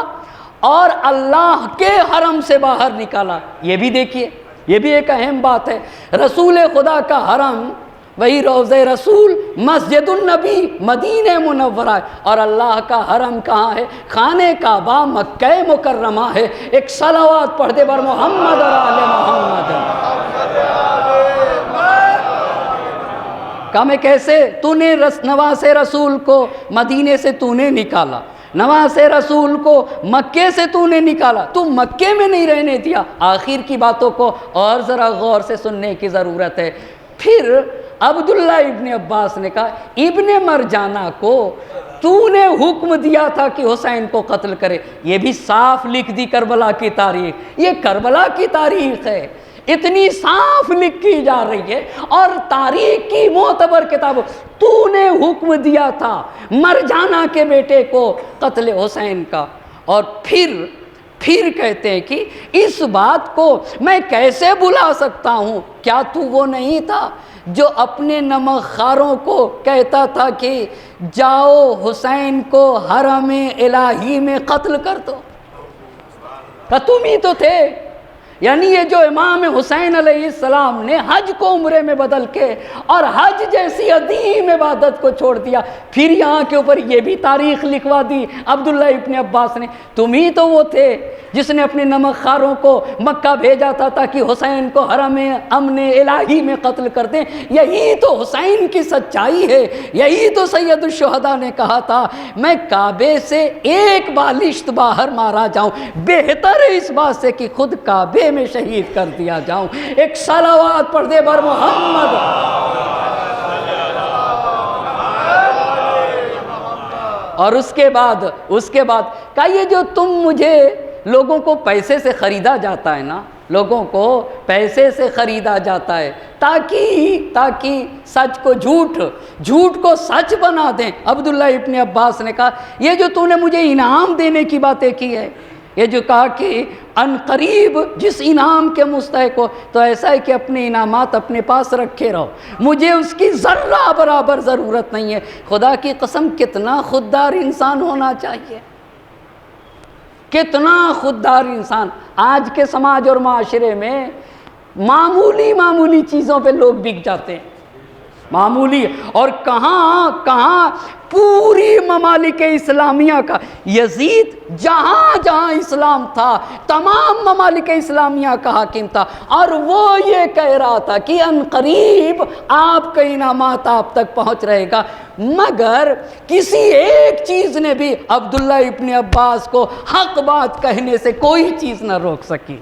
اور اللہ کے حرم سے باہر نکالا۔ یہ بھی دیکھیے، یہ بھی ایک اہم بات ہے۔ رسول خدا کا حرم وہی روضہ رسول مسجد النبی مدینہ منورہ ہے، اور اللہ کا حرم کہاں ہے؟ خانہ کعبہ مکہ مکرمہ ہے۔ ایک صلوات پڑھ دے بر محمد اور آل محمد۔ کہا میں کیسے؟ تو نے نواس رسول کو مدینے سے تو نے نکالا، نواس رسول کو مکے سے تو نے نکالا، تو مکے میں نہیں رہنے دیا۔ آخر کی باتوں کو اور ذرا غور سے سننے کی ضرورت ہے۔ پھر عبداللہ ابن عباس نے کہا ابن مرجانہ کو تو نے حکم دیا تھا کہ حسین کو قتل کرے۔ یہ بھی صاف لکھ دی کربلا کی تاریخ، یہ کربلا کی تاریخ ہے، اتنی صاف لکھی جا رہی ہے، اور تاریخ کی معتبر کتاب۔ تو نے حکم دیا تھا مرجانہ کے بیٹے کو قتل حسین کا۔ اور پھر کہتے ہیں کہ اس بات کو میں کیسے بھلا سکتا ہوں؟ کیا تو وہ نہیں تھا جو اپنے نمک خاروں کو کہتا تھا کہ جاؤ حسین کو حرم الہی میں قتل کر دو؟ کہ تم ہی تو تھے۔ یعنی یہ جو امام حسین علیہ السلام نے حج کو عمرے میں بدل کے اور حج جیسی عظیم عبادت کو چھوڑ دیا، پھر یہاں کے اوپر یہ بھی تاریخ لکھوا دی عبداللہ ابن عباس نے، تم ہی تو وہ تھے جس نے اپنے نمک خاروں کو مکہ بھیجا تھا تاکہ حسین کو حرم امن الہی میں قتل کر دیں۔ یہی تو حسین کی سچائی ہے، یہی تو سید الشہداء نے کہا تھا میں کعبے سے ایک بالشت باہر مارا جاؤں، بہتر ہے اس بات سے کہ خود کعبے میں شہید کر دیا جاؤں۔ ایک صلوات پڑھ دے بر محمد۔ اور اس کے بعد کہا یہ جو تم مجھے لوگوں کو پیسے سے خریدا جاتا ہے نا، لوگوں کو پیسے سے خریدا جاتا ہے تاکہ سچ کو جھوٹ کو سچ بنا دیں۔ عبداللہ ابن عباس نے کہا یہ جو تو نے مجھے انعام دینے کی باتیں کی ہے، یہ جو کہا کہ ان قریب جس انعام کے مستحق ہو، تو ایسا ہے کہ اپنے انعامات اپنے پاس رکھے رہو، مجھے اس کی ذرہ برابر ضرورت نہیں ہے۔ خدا کی قسم کتنا خوددار انسان ہونا چاہیے، کتنا خوددار انسان۔ آج کے سماج اور معاشرے میں معمولی چیزوں پہ لوگ بک جاتے ہیں، معمولی. اور کہاں کہاں پوری ممالک اسلامیہ کا یزید جہاں جہاں اسلام تھا تمام ممالک اسلامیہ کا حاکم تھا، اور وہ یہ کہہ رہا تھا کہ عنقریب آپ کا انعامات آپ تک پہنچ رہے گا، مگر کسی ایک چیز نے بھی عبداللہ ابن عباس کو حق بات کہنے سے کوئی چیز نہ روک سکی.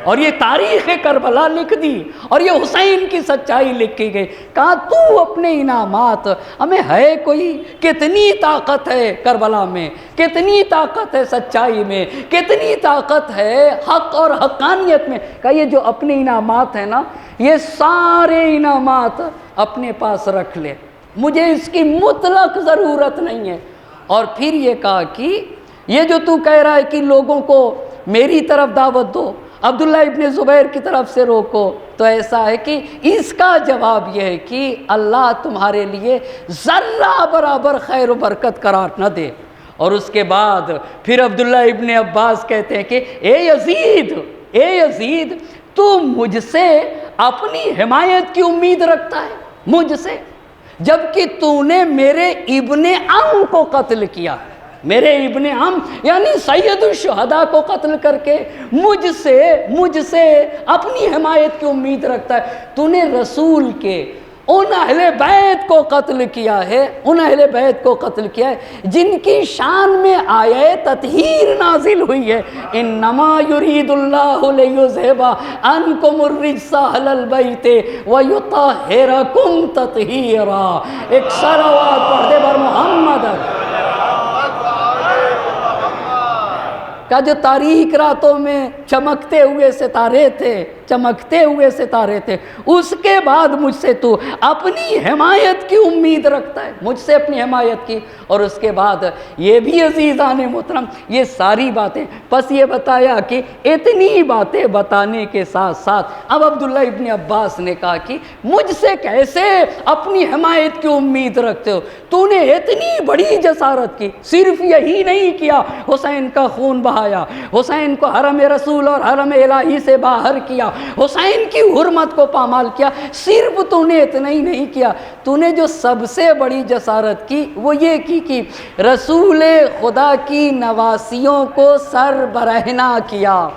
اور یہ تاریخ کربلا لکھ دی اور یہ حسین کی سچائی لکھی گئی. کہا تو اپنے انعامات ہمیں ہے کوئی، کتنی طاقت ہے کربلا میں، کتنی طاقت ہے سچائی میں، کتنی طاقت ہے حق اور حقانیت میں. کہا یہ جو اپنے انعامات ہیں نا، یہ سارے انعامات اپنے پاس رکھ لے، مجھے اس کی مطلق ضرورت نہیں ہے. اور پھر یہ کہا کہ یہ جو تو کہہ رہا ہے کہ لوگوں کو میری طرف دعوت دو، عبداللہ ابن زبیر کی طرف سے روکو، تو ایسا ہے کہ اس کا جواب یہ ہے کہ اللہ تمہارے لیے ذرہ برابر خیر و برکت قرار نہ دے. اور اس کے بعد پھر عبداللہ ابن عباس کہتے ہیں کہ اے یزید تو مجھ سے اپنی حمایت کی امید رکھتا ہے، مجھ سے، جبکہ تو نے میرے ابن عم کو قتل کیا، میرے ابن عم یعنی سید الشہداء کو قتل کر کے مجھ سے اپنی حمایت کی امید رکھتا ہے. تو نے رسول کے ان اہل بیت کو قتل کیا ہے، ان اہل بیت کو قتل کیا ہے جن کی شان میں آیہ تطہیر نازل ہوئی ہے، انما یرید اللہ لیذھب عنکم الرجس اہل البیت ویطہرکم تطہیرا. ایک صلوات پڑھ دے بر محمد کا جو تاریک راتوں میں چمکتے ہوئے ستارے تھے، اس کے بعد مجھ سے تو اپنی حمایت کی امید رکھتا ہے، مجھ سے اپنی حمایت کی. اور اس کے بعد یہ بھی عزیزان محترم، یہ ساری باتیں پس یہ بتایا کہ اتنی باتیں بتانے کے ساتھ ساتھ اب عبداللہ ابن عباس نے کہا کہ مجھ سے کیسے اپنی حمایت کی امید رکھتے ہو؟ تو نے اتنی بڑی جسارت کی، صرف یہی نہیں کیا، حسین کا خون بہایا، حسین کو حرم رسول اور حرم الہی سے باہر کیا، حسین کی حرمت کو پامال کیا. صرف تو نے اتنا ہی نہیں کیا، تو نے جو سب سے بڑی جسارت کی وہ یہ کی کہ رسول خدا کی نواسیوں کو سر برہنہ کیا.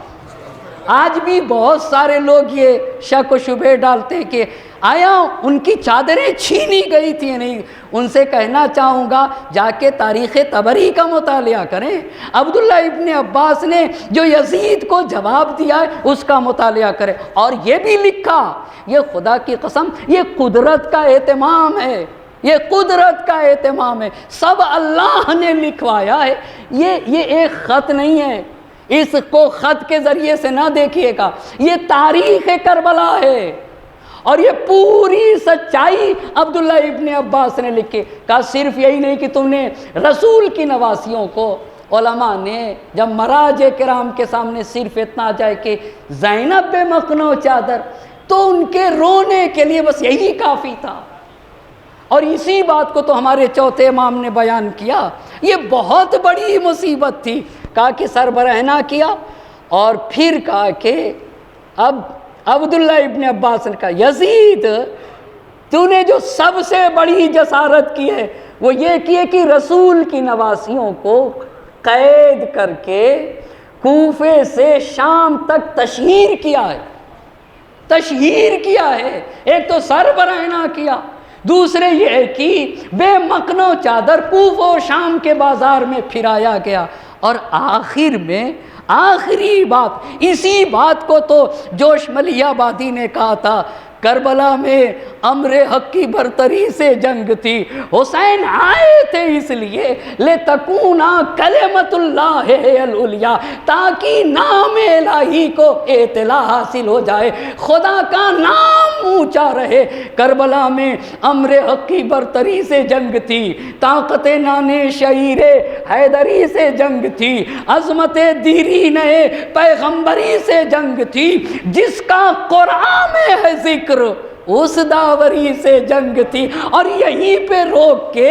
آج بھی بہت سارے لوگ یہ شک و شبہ ڈالتے ہیں کہ آیا ان کی چادریں چھینی گئی تھی نہیں. ان سے کہنا چاہوں گا جا کے تاریخ طبری کا مطالعہ کریں. عبداللہ ابن عباس نے جو یزید کو جواب دیا ہے اس کا مطالعہ کریں. اور یہ بھی لکھا، یہ خدا کی قسم یہ قدرت کا اہتمام ہے، یہ قدرت کا اہتمام ہے، سب اللہ نے لکھوایا ہے. یہ ایک خط نہیں ہے، اس کو خط کے ذریعے سے نہ دیکھیے گا، یہ تاریخ کربلا ہے. اور یہ پوری سچائی عبداللہ ابن عباس نے لکھی. کہا صرف یہی نہیں کہ تم نے رسول کی نواسیوں کو، علماء نے جب مراج کرام کے سامنے صرف اتنا جائے کہ زینب بے مخنو چادر، تو ان کے رونے کے لیے بس یہی کافی تھا. اور اسی بات کو تو ہمارے چوتھے امام نے بیان کیا. یہ بہت بڑی مصیبت تھی. کہا کہ سر برہنہ کیا، اور پھر کہا کہ اب عبداللہ ابن عباس نے کہا یزید تو نے جو سب سے بڑی جسارت کی ہے وہ یہ کی ہے کہ رسول کی نواسیوں کو قید کر کے کوفے سے شام تک تشہیر کیا ہے. ایک تو سر برہنہ کیا، دوسرے یہ ہے کہ بے مکنو چادر کوفہ و شام کے بازار میں پھرایا گیا. اور آخر میں آخری بات، اسی بات کو تو جوش ملی آبادی نے کہا تھا، کربلا میں امر حق کی برتری سے جنگ تھی، حسین آئے تھے اس لیے لتکونا کلمت اللہ العلیٰ، تاکہ نام الہی کو اطلاع حاصل ہو جائے، خدا کا نام اونچا رہے. کربلا میں امر حق کی برتری سے جنگ تھی، طاقت نانے شعیر حیدری سے جنگ تھی، عظمت دیرین پیغمبری سے جنگ تھی. جس کا قرآن میں ہے ذکر اس داوری سے جنگ تھی۔ اور یہیں پہ روک کے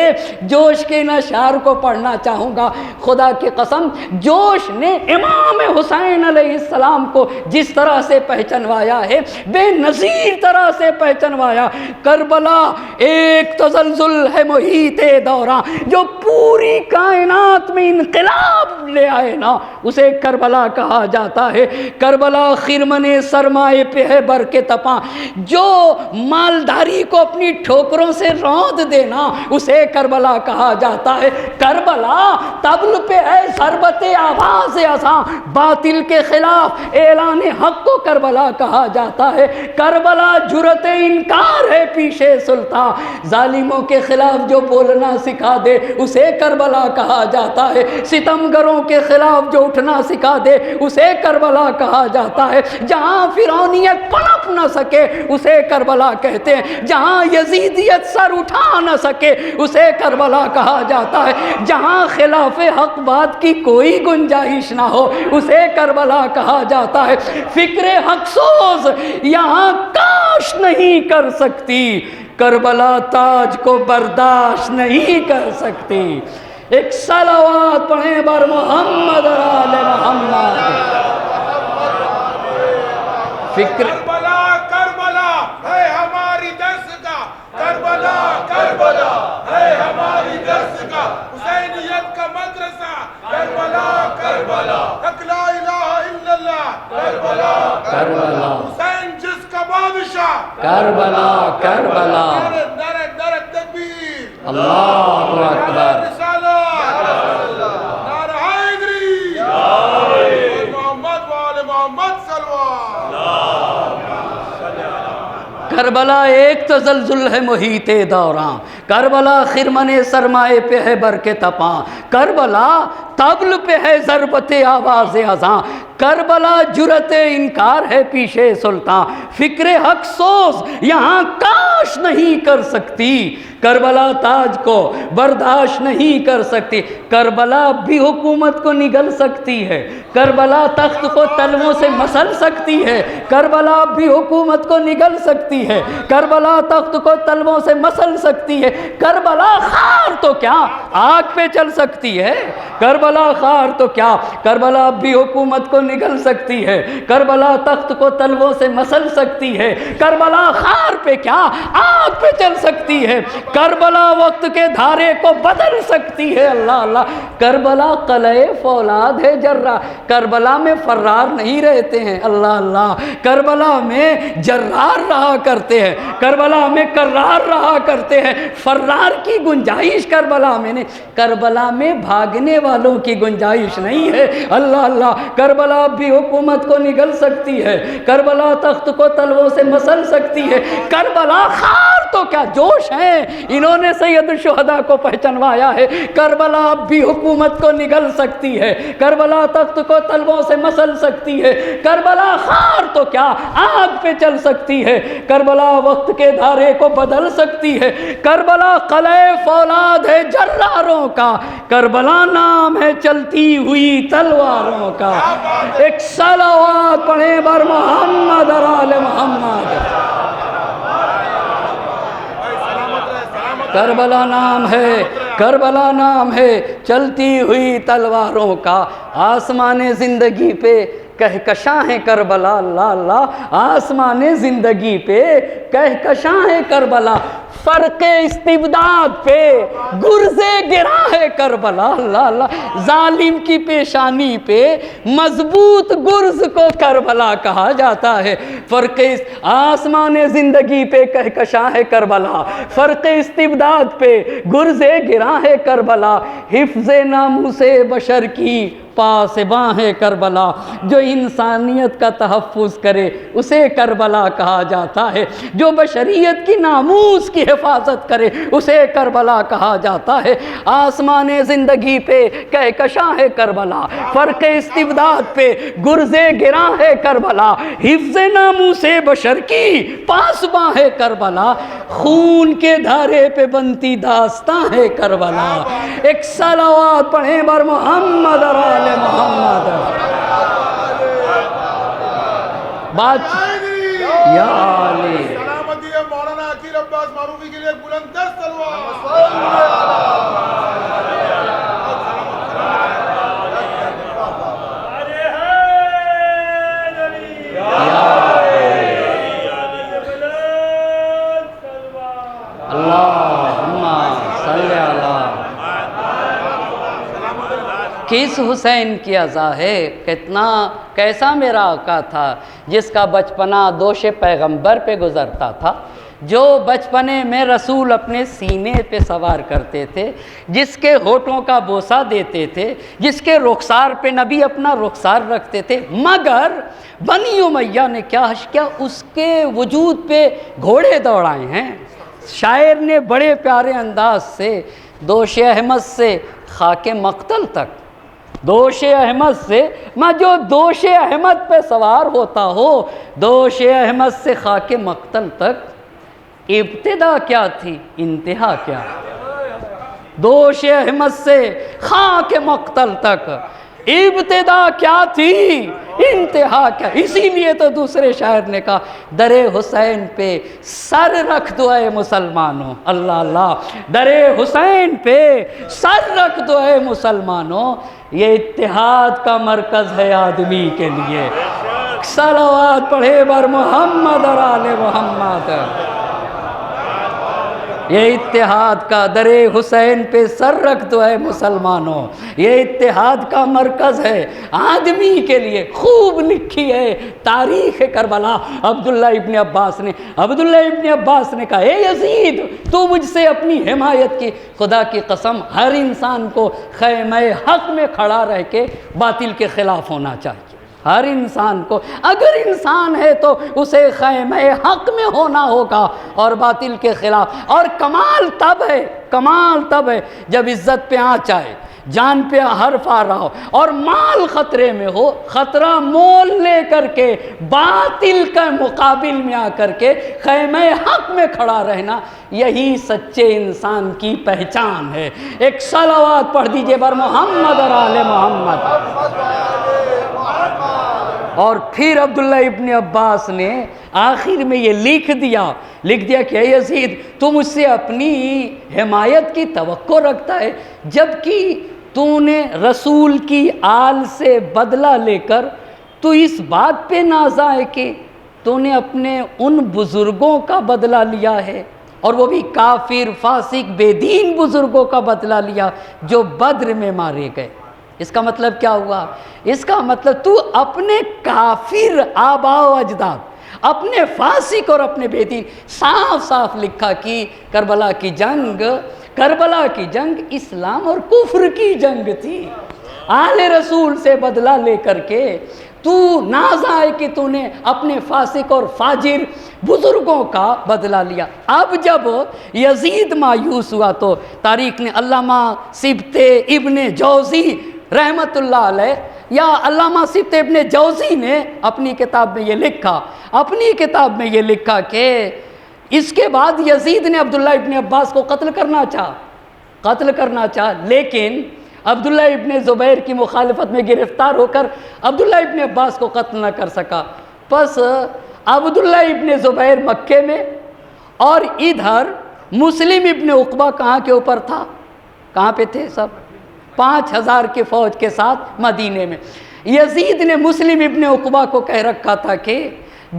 جوش کے اشعار کو پڑھنا چاہوں گا۔ خدا کی قسم، جوش نے امام حسین علیہ السلام کو جس طرح سے پہچنوایا ہے، بے نظیر طرح سے پہچنوایا۔ کربلا ایک تزلزل ہے محیط دوراں، جو پوری کائنات میں انقلاب لے آئے نا، اسے کربلا کہا جاتا ہے۔ کربلا خرمن سرمائے پہ ہے بر کے تپاں، جو مالداری کو اپنی ٹھوکروں سے روند دینا، اسے کربلا کہا جاتا ہے۔ کربلا طبل پہ ہے ضربت آواز ازاں، باطل کے خلاف اعلان حق کو کربلا کہا جاتا ہے۔ کربلا جرأت انکار ہے پیشے سلطان، ظالموں کے خلاف جو بولنا سکھا دے اسے کربلا کہا جاتا ہے۔ ستمگروں کے خلاف جو اٹھنا سکھا دے اسے کربلا کہا جاتا ہے۔ جہاں فرعونیت پنپ نہ سکے اسے کربلا کہتے ہیں، جہاں یزیدیت سر اٹھا نہ سکے اسے کربلا کہا جاتا ہے، جہاں خلاف حق بات کی کوئی گنجائش نہ ہو اسے کربلا کہا جاتا ہے۔ فکر حق سوز یہاں کاش نہیں کر سکتی، کربلا تاج کو برداشت نہیں کر سکتی۔ ایک صلوات پڑھیں بر محمد اور آل محمد۔ فکر کربلا کربلا ہے ہماری دستگاہ، کربلا کربلا ہے ہماری دستگاہ، حسینیت کا مدرسہ، کربلا کربلا، حق لا الہ الا اللہ، کربلا کربلا، حسین جس کا بادشاہ، کربلا کربلا، نعرہ نعرہ تکبیر، اللہ اکبر، رسالت، نعرہ حیدری، آل محمد وآل محمد صلوات۔ کربلا ایک تزلزل ہے محیط دوراں، کربلا خرمن سرمائے پہ ہے بر کے تپاں، کربلا طبل پہ ہے ضربت آواز ازاں، کربلا جرأت انکار ہے پیشے سلطان، فکر حق سوز یہاں کاش نہیں کر سکتی، کربلا تاج کو برداشت نہیں کر سکتی۔ کربلا بھی حکومت کو نگل سکتی ہے، کربلا تخت کو تلووں سے مسل سکتی ہے، کربلا بھی حکومت کو نگل سکتی ہے، کربلا تخت کو تلووں سے مسل سکتی ہے، کربلا خار تو کیا آگ پہ چل سکتی ہے، کربلا خار تو کیا کربلا بھی حکومت کو نگل سکتی ہے، کربلا تخت کو تلووں سے مسل سکتی ہے، کربلا خار پہ کیا آگ پہ چل سکتی ہے، کربلا وقت کے دھارے کو بدل سکتی ہے۔ اللہ اللہ، کربلا قلعہ فولاد ہے جرہ، کربلا میں فرار نہیں رہتے ہیں، اللہ اللہ، کربلا میں جرار رہا کرتے ہیں، کربلا میں کرار رہا کرتے ہیں، فرار کی گنجائش کربلا میں نہیں، کربلا میں بھاگنے والوں کی گنجائش نہیں ہے، اللہ اللہ، کربلا بھی حکومت کو نگل سکتی ہے، کربلا تخت کو تلووں سے مسل سکتی ہے، کربلا خار تو کیا جوش ہیں، انہوں نے سید الشہداء کو پہچنوایا ہے، کربلا بھی حکومت کو نگل سکتی ہے، کربلا تخت کو تلووں سے مسل سکتی ہے، کربلا خار تو کیا آگ پہ چل سکتی ہے، کربلا وقت کے دھارے کو بدل سکتی ہے، کربلا قلعہ فولاد ہے جراروں کا، کربلا نام ہے چلتی ہوئی تلواروں کا۔ ایک صلوات پڑھیں بر محمد اور آل محمد۔ کربلا نام ہے، کربلا نام ہے چلتی ہوئی تلواروں کا، آسمان زندگی پہ کہکشاں ہے کربلا، اللہ اللہ، آسمان زندگی پہ کہکشاں ہے کربلا، فرق استبداد پہ گرزے گرا ہے کربلا، اللہ اللہ، ظالم کی پیشانی پہ مضبوط گرز کو کربلا کہا جاتا ہے، فرق آسمان زندگی پہ کہکشاں ہے کربلا، فرق استبداد پہ گرزے گرا ہے کربلا، حفظ ناموس بشر کی پاسباں ہے کربلا، جو انسانیت کا تحفظ کرے اسے کربلا کہا جاتا ہے، جو بشریت کی ناموس کی حفاظت کرے اسے کربلا کہا جاتا ہے، آسمان زندگی پہ کہکشاں ہے کربلا، فرق استبداد پہ گرزے گراں ہے کربلا، حفظ ناموس بشر کی پاسباں ہے کربلا، خون کے دھارے پہ بنتی داستاں ہے کربلا۔ ایک صلوات پڑھیں بر محمد اور آل محمد۔ بات یا علی چاہیے مولانا عقیل عباس معروفی کے لیے بلند تر تلوار. کس حسین کی عزا ہے، کیسا میرا آقا تھا جس کا بچپنا دوش پیغمبر پہ گزرتا تھا، جو بچپنے میں رسول اپنے سینے پہ سوار کرتے تھے، جس کے ہونٹوں کا بوسہ دیتے تھے، جس کے رخسار پہ نبی اپنا رخسار رکھتے تھے، مگر بنی امیہ نے کیا حش کیا، اس کے وجود پہ گھوڑے دوڑائے ہیں. شاعر نے بڑے پیارے انداز سے دوش احمد سے خاک مقتل تک، دوش احمد سے میں جو دوش احمد پہ سوار ہوتا ہو، دوش احمد سے خاک مقتل تک ابتدا کیا تھی انتہا کیا. دوش احمد سے خاک مقتل تک ابتدا کیا تھی انتہا کیا. اسی لیے تو دوسرے شاعر نے کہا در حسین پہ سر رکھ دو اے مسلمانوں. اللہ اللہ، در حسین پہ سر رکھ دو اے مسلمانوں، یہ اتحاد کا مرکز ہے آدمی کے لیے. صلوات پڑھے بر محمد اور آل محمد. یہ اتحاد کا در حسین پہ سر رکھ دو اے مسلمانوں، یہ اتحاد کا مرکز ہے آدمی کے لیے. خوب لکھی ہے تاریخ کربلا عبداللہ ابن عباس نے کہا اے یزید تو مجھ سے اپنی حمایت کی، خدا کی قسم ہر انسان کو خیمہ حق میں کھڑا رہ کے باطل کے خلاف ہونا چاہیے. ہر انسان کو، اگر انسان ہے تو اسے خیمہ حق میں ہونا ہوگا اور باطل کے خلاف. اور کمال تب ہے جب عزت پہ آنچ آئے، جان پہ حرف آ رہا ہو اور مال خطرے میں ہو، خطرہ مول لے کر کے باطل کا مقابل میں آ کر کے خیمہ حق میں کھڑا رہنا، یہی سچے انسان کی پہچان ہے. ایک صلوات پڑھ دیجئے بر محمد اور آل محمد. اور پھر عبداللہ ابن عباس نے آخر میں یہ لکھ دیا کہ اے یزید تو مجھ سے اپنی حمایت کی توقع رکھتا ہے، جبکہ تو نے رسول کی آل سے بدلہ لے کر تو اس بات پہ نازا ہے کہ تو نے اپنے ان بزرگوں کا بدلہ لیا ہے، اور وہ بھی کافر فاسق بے دین بزرگوں کا بدلہ لیا جو بدر میں مارے گئے. اس کا مطلب کیا ہوا؟ اس کا مطلب تو اپنے کافر آباء و اجداد، اپنے فاسق اور اپنے بے دین، صاف لکھا کہ کربلا کی جنگ اسلام اور کفر کی جنگ تھی. آل رسول سے بدلہ لے کر کے تو ناز آئے کہ تو نے اپنے فاسق اور فاجر بزرگوں کا بدلہ لیا. اب جب یزید مایوس ہوا تو تاریخ نے علامہ سبط ابن جوزی رحمت اللہ علیہ یا علامہ سبط ابن جوزی نے اپنی کتاب میں یہ لکھا کہ اس کے بعد یزید نے عبداللہ ابن عباس کو قتل کرنا چاہا، لیکن عبداللہ ابن زبیر کی مخالفت میں گرفتار ہو کر عبداللہ ابن عباس کو قتل نہ کر سکا. پس عبداللہ ابن زبیر مکے میں اور ادھر مسلم ابن عقبہ کہاں کے اوپر تھا؟ کہاں پہ تھے؟ سب 5000 کی فوج کے ساتھ مدینے میں. یزید نے مسلم ابن عقبہ کو کہہ رکھا تھا کہ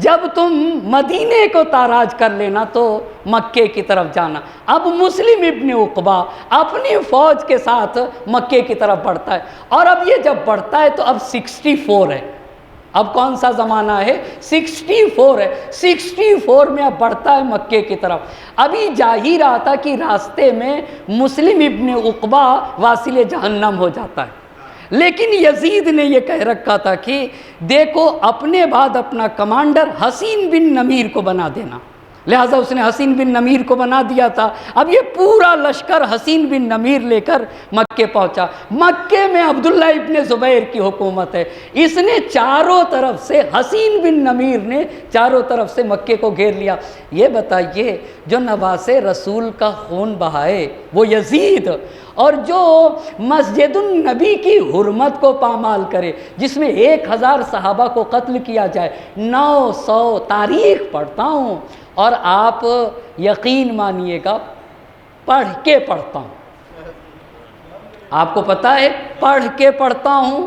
جب تم مدینے کو تاراج کر لینا تو مکے کی طرف جانا. اب مسلم ابن عقبہ اپنی فوج کے ساتھ مکے کی طرف بڑھتا ہے، اور اب یہ جب بڑھتا ہے تو اب 64 ہے. اب کون سا زمانہ ہے؟ 64 ہے. 64 میں اب بڑھتا ہے مکے کی طرف. ابھی جا ہی رہا تھا کہ راستے میں مسلم ابن عقبہ واصل جہنم ہو جاتا ہے. لیکن یزید نے یہ کہہ رکھا تھا کہ دیکھو اپنے بعد اپنا کمانڈر حسین بن نمیر کو بنا دینا، لہٰذا اس نے حسین بن نمیر کو بنا دیا تھا. اب یہ پورا لشکر حسین بن نمیر لے کر مکے پہنچا. مکے میں عبداللہ ابن زبیر کی حکومت ہے. اس نے چاروں طرف سے، حسین بن نمیر نے چاروں طرف سے مکے کو گھیر لیا. یہ بتائیے جو نواز رسول کا خون بہائے وہ یزید، اور جو مسجد النبی کی حرمت کو پامال کرے، جس میں 1000 صحابہ کو قتل کیا جائے، 900 تاریخ پڑھتا ہوں، اور آپ یقین مانیے گا پڑھ کے پڑھتا ہوں، آپ کو پتہ ہے پڑھ کے پڑھتا ہوں،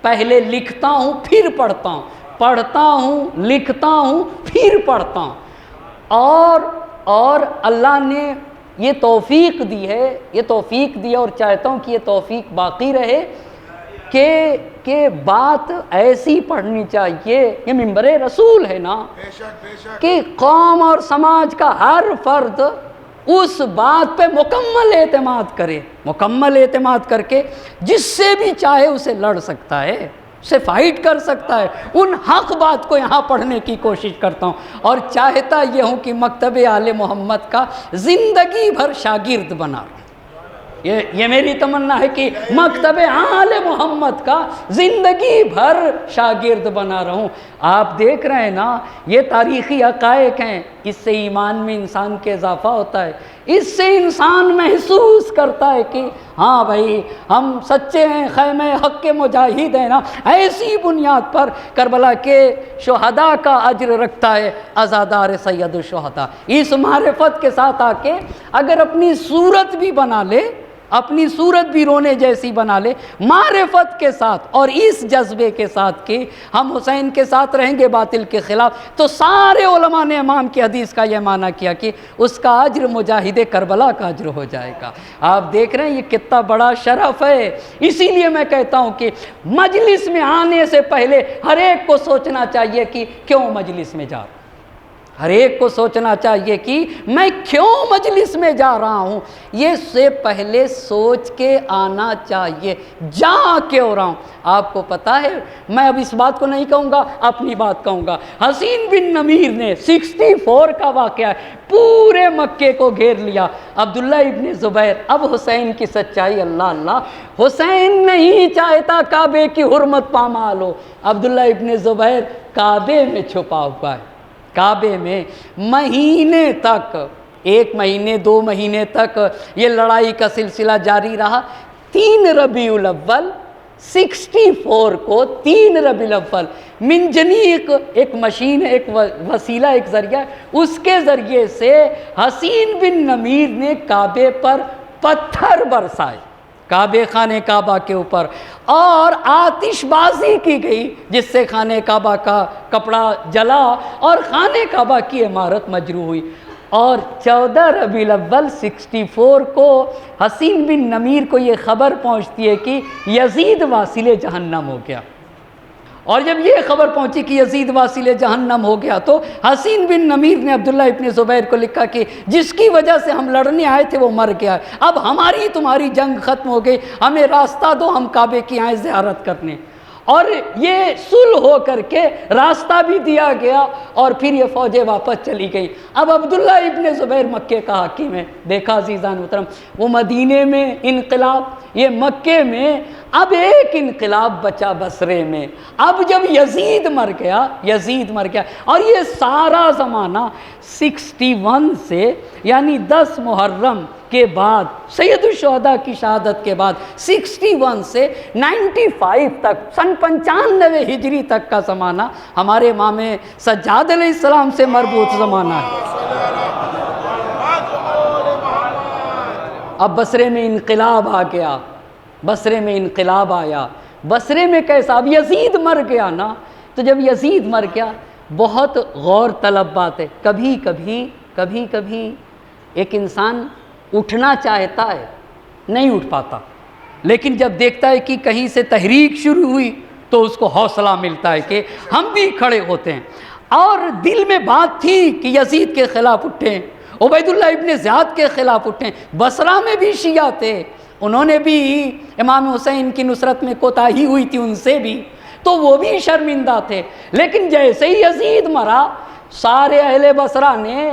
پہلے لکھتا ہوں پھر پڑھتا ہوں، پڑھتا ہوں لکھتا ہوں پھر پڑھتا ہوں، اور اللہ نے یہ توفیق دی ہے اور چاہتا ہوں کہ یہ توفیق باقی رہے کہ بات ایسی پڑھنی چاہیے، یہ منبر رسول ہے نا، کہ قوم اور سماج کا ہر فرد اس بات پہ مکمل اعتماد کر کے جس سے بھی چاہے اسے لڑ سکتا ہے، اسے فائٹ کر سکتا ہے۔ ان حق بات کو یہاں پڑھنے کی کوشش کرتا ہوں، اور چاہتا یہ ہوں کہ مکتب آل محمد کا زندگی بھر شاگرد بنا رہوں۔ یہ میری تمنا ہے کہ مکتب آل محمد کا زندگی بھر شاگرد بنا رہوں۔ آپ دیکھ رہے ہیں نا، یہ تاریخی حقائق ہیں، اس سے ایمان میں انسان کے اضافہ ہوتا ہے، اس سے انسان محسوس کرتا ہے کہ ہاں بھائی ہم سچے ہیں، خیمہ حق کے مجاہد ہیں نا۔ ایسی بنیاد پر کربلا کے شہداء کا اجر رکھتا ہے عزادار سید الشہداء۔ اس معرفت کے ساتھ آ کے اگر اپنی صورت بھی بنا لے، اپنی صورت بھی رونے جیسی بنا لے، معرفت کے ساتھ اور اس جذبے کے ساتھ کہ ہم حسین کے ساتھ رہیں گے باطل کے خلاف، تو سارے علماء نے امام کی حدیث کا یہ معنی کیا کہ اس کا اجر مجاہد کربلا کا اجر ہو جائے گا۔ آپ دیکھ رہے ہیں یہ کتنا بڑا شرف ہے۔ اسی لیے میں کہتا ہوں کہ مجلس میں آنے سے پہلے ہر ایک کو سوچنا چاہیے کہ کیوں مجلس میں جا رہا ہوں، ہر ایک کو سوچنا چاہیے کہ میں کیوں مجلس میں جا رہا ہوں، یہ سے پہلے سوچ کے آنا چاہیے، جا کے ہو رہا ہوں۔ آپ کو پتہ ہے، میں اب اس بات کو نہیں کہوں گا، اپنی بات کہوں گا۔ حسین بن نمیر نے 64 کا واقعہ ہے، پورے مکے کو گھیر لیا۔ عبداللہ ابن زبیر، اب حسین کی سچائی، اللہ اللہ، حسین نہیں چاہتا کعبے کی حرمت پامال ہو، عبداللہ ابن زبیر کعبے میں چھپا ہوا ہے، کعبے میں مہینے تک، 1 مہینے 2 مہینے تک یہ لڑائی کا سلسلہ جاری رہا۔ 3 ربیع الاول 64 کو 3 ربیع الاول منجنیق ایک مشین، ایک وسیلہ، ایک ذریعہ، اس کے ذریعے سے حسین بن نمیر نے کعبے پر پتھر برسائے، کعبے خانہ کعبہ کے اوپر، اور آتش بازی کی گئی جس سے خانہ کعبہ کا کپڑا جلا اور خانہ کعبہ کی عمارت مجروح ہوئی۔ اور 14 ربیع الاول 64 کو حسین بن نمیر کو یہ خبر پہنچتی ہے کہ یزید واصل جہنم ہو گیا، اور جب یہ خبر پہنچی کہ یزید واصل جہنم ہو گیا تو حسین بن نمیر نے عبداللہ ابن زبیر کو لکھا کہ جس کی وجہ سے ہم لڑنے آئے تھے وہ مر گیا، اب ہماری تمہاری جنگ ختم ہو گئی، ہمیں راستہ دو، ہم کعبے کی آئیں زیارت کرنے۔ اور یہ صلح ہو کر کے راستہ بھی دیا گیا، اور پھر یہ فوجیں واپس چلی گئی۔ اب عبداللہ ابن زبیر مکے کا حاکم ہے، دیکھا عزیزان محترم، وہ مدینے میں انقلاب، یہ مکے میں، اب ایک انقلاب بچا بصرے میں۔ اب جب یزید مر گیا اور یہ سارا زمانہ 61 سے یعنی 10 محرم کے بعد، سید الشہداء کی شہادت کے بعد 61 سے 95 تک، سن 95 ہجری تک کا زمانہ ہمارے امام سجاد علیہ السلام سے مربوط زمانہ ہے۔ اب بصرے میں انقلاب آ گیا، بصرے میں انقلاب آیا، بصرے میں کیسا؟ اب یزید مر گیا نا، تو جب یزید مر گیا بہت غور طلب بات ہے، کبھی کبھی ایک انسان اٹھنا چاہتا ہے، نہیں اٹھ پاتا، لیکن جب دیکھتا ہے کہ کہیں سے تحریک شروع ہوئی تو اس کو حوصلہ ملتا ہے کہ ہم بھی کھڑے ہوتے ہیں۔ اور دل میں بات تھی کہ یزید کے خلاف اٹھیں، عبید اللہ ابن زیاد کے خلاف اٹھیں، بصرہ میں بھی شیعہ تھے، انہوں نے بھی امام حسین کی نصرت میں کوتاہی ہوئی تھی ان سے بھی، تو وہ بھی شرمندہ تھے۔ لیکن جیسے ہی یزید مرا، سارے اہل بصرہ نے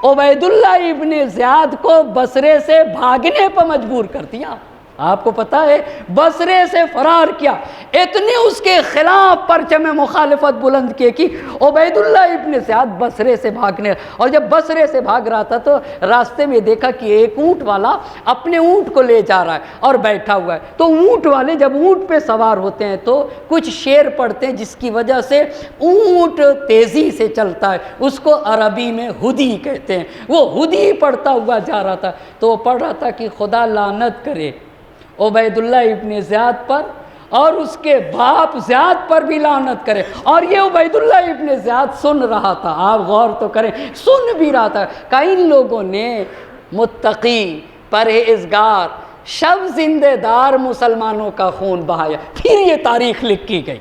عبید اللہ ابن زیاد کو بصرے سے بھاگنے پر مجبور کر دیا۔ آپ کو پتہ ہے بصرے سے فرار کیا، اتنے اس کے خلاف پرچم مخالفت بلند کیے کہ عبید اللہ ابن زیاد بصرے سے بھاگنے، اور جب بصرے سے بھاگ رہا تھا تو راستے میں دیکھا کہ ایک اونٹ والا اپنے اونٹ کو لے جا رہا ہے اور بیٹھا ہوا ہے، تو اونٹ والے جب اونٹ پہ سوار ہوتے ہیں تو کچھ شعر پڑھتے ہیں جس کی وجہ سے اونٹ تیزی سے چلتا ہے، اس کو عربی میں ہدی کہتے ہیں، وہ ہدی پڑھتا ہوا جا رہا تھا، تو وہ پڑھ رہا تھا کہ خدا لعنت کرے عبید اللہ ابن زیاد پر اور اس کے باپ زیاد پر بھی لعنت کرے، اور یہ عبید اللہ ابن زیاد سن رہا تھا، آپ غور تو کریں، سن بھی رہا تھا کہ ان لوگوں نے متقی، پرہیزگار، شب زندہ دار مسلمانوں کا خون بہایا، پھر یہ تاریخ لکھی گئی،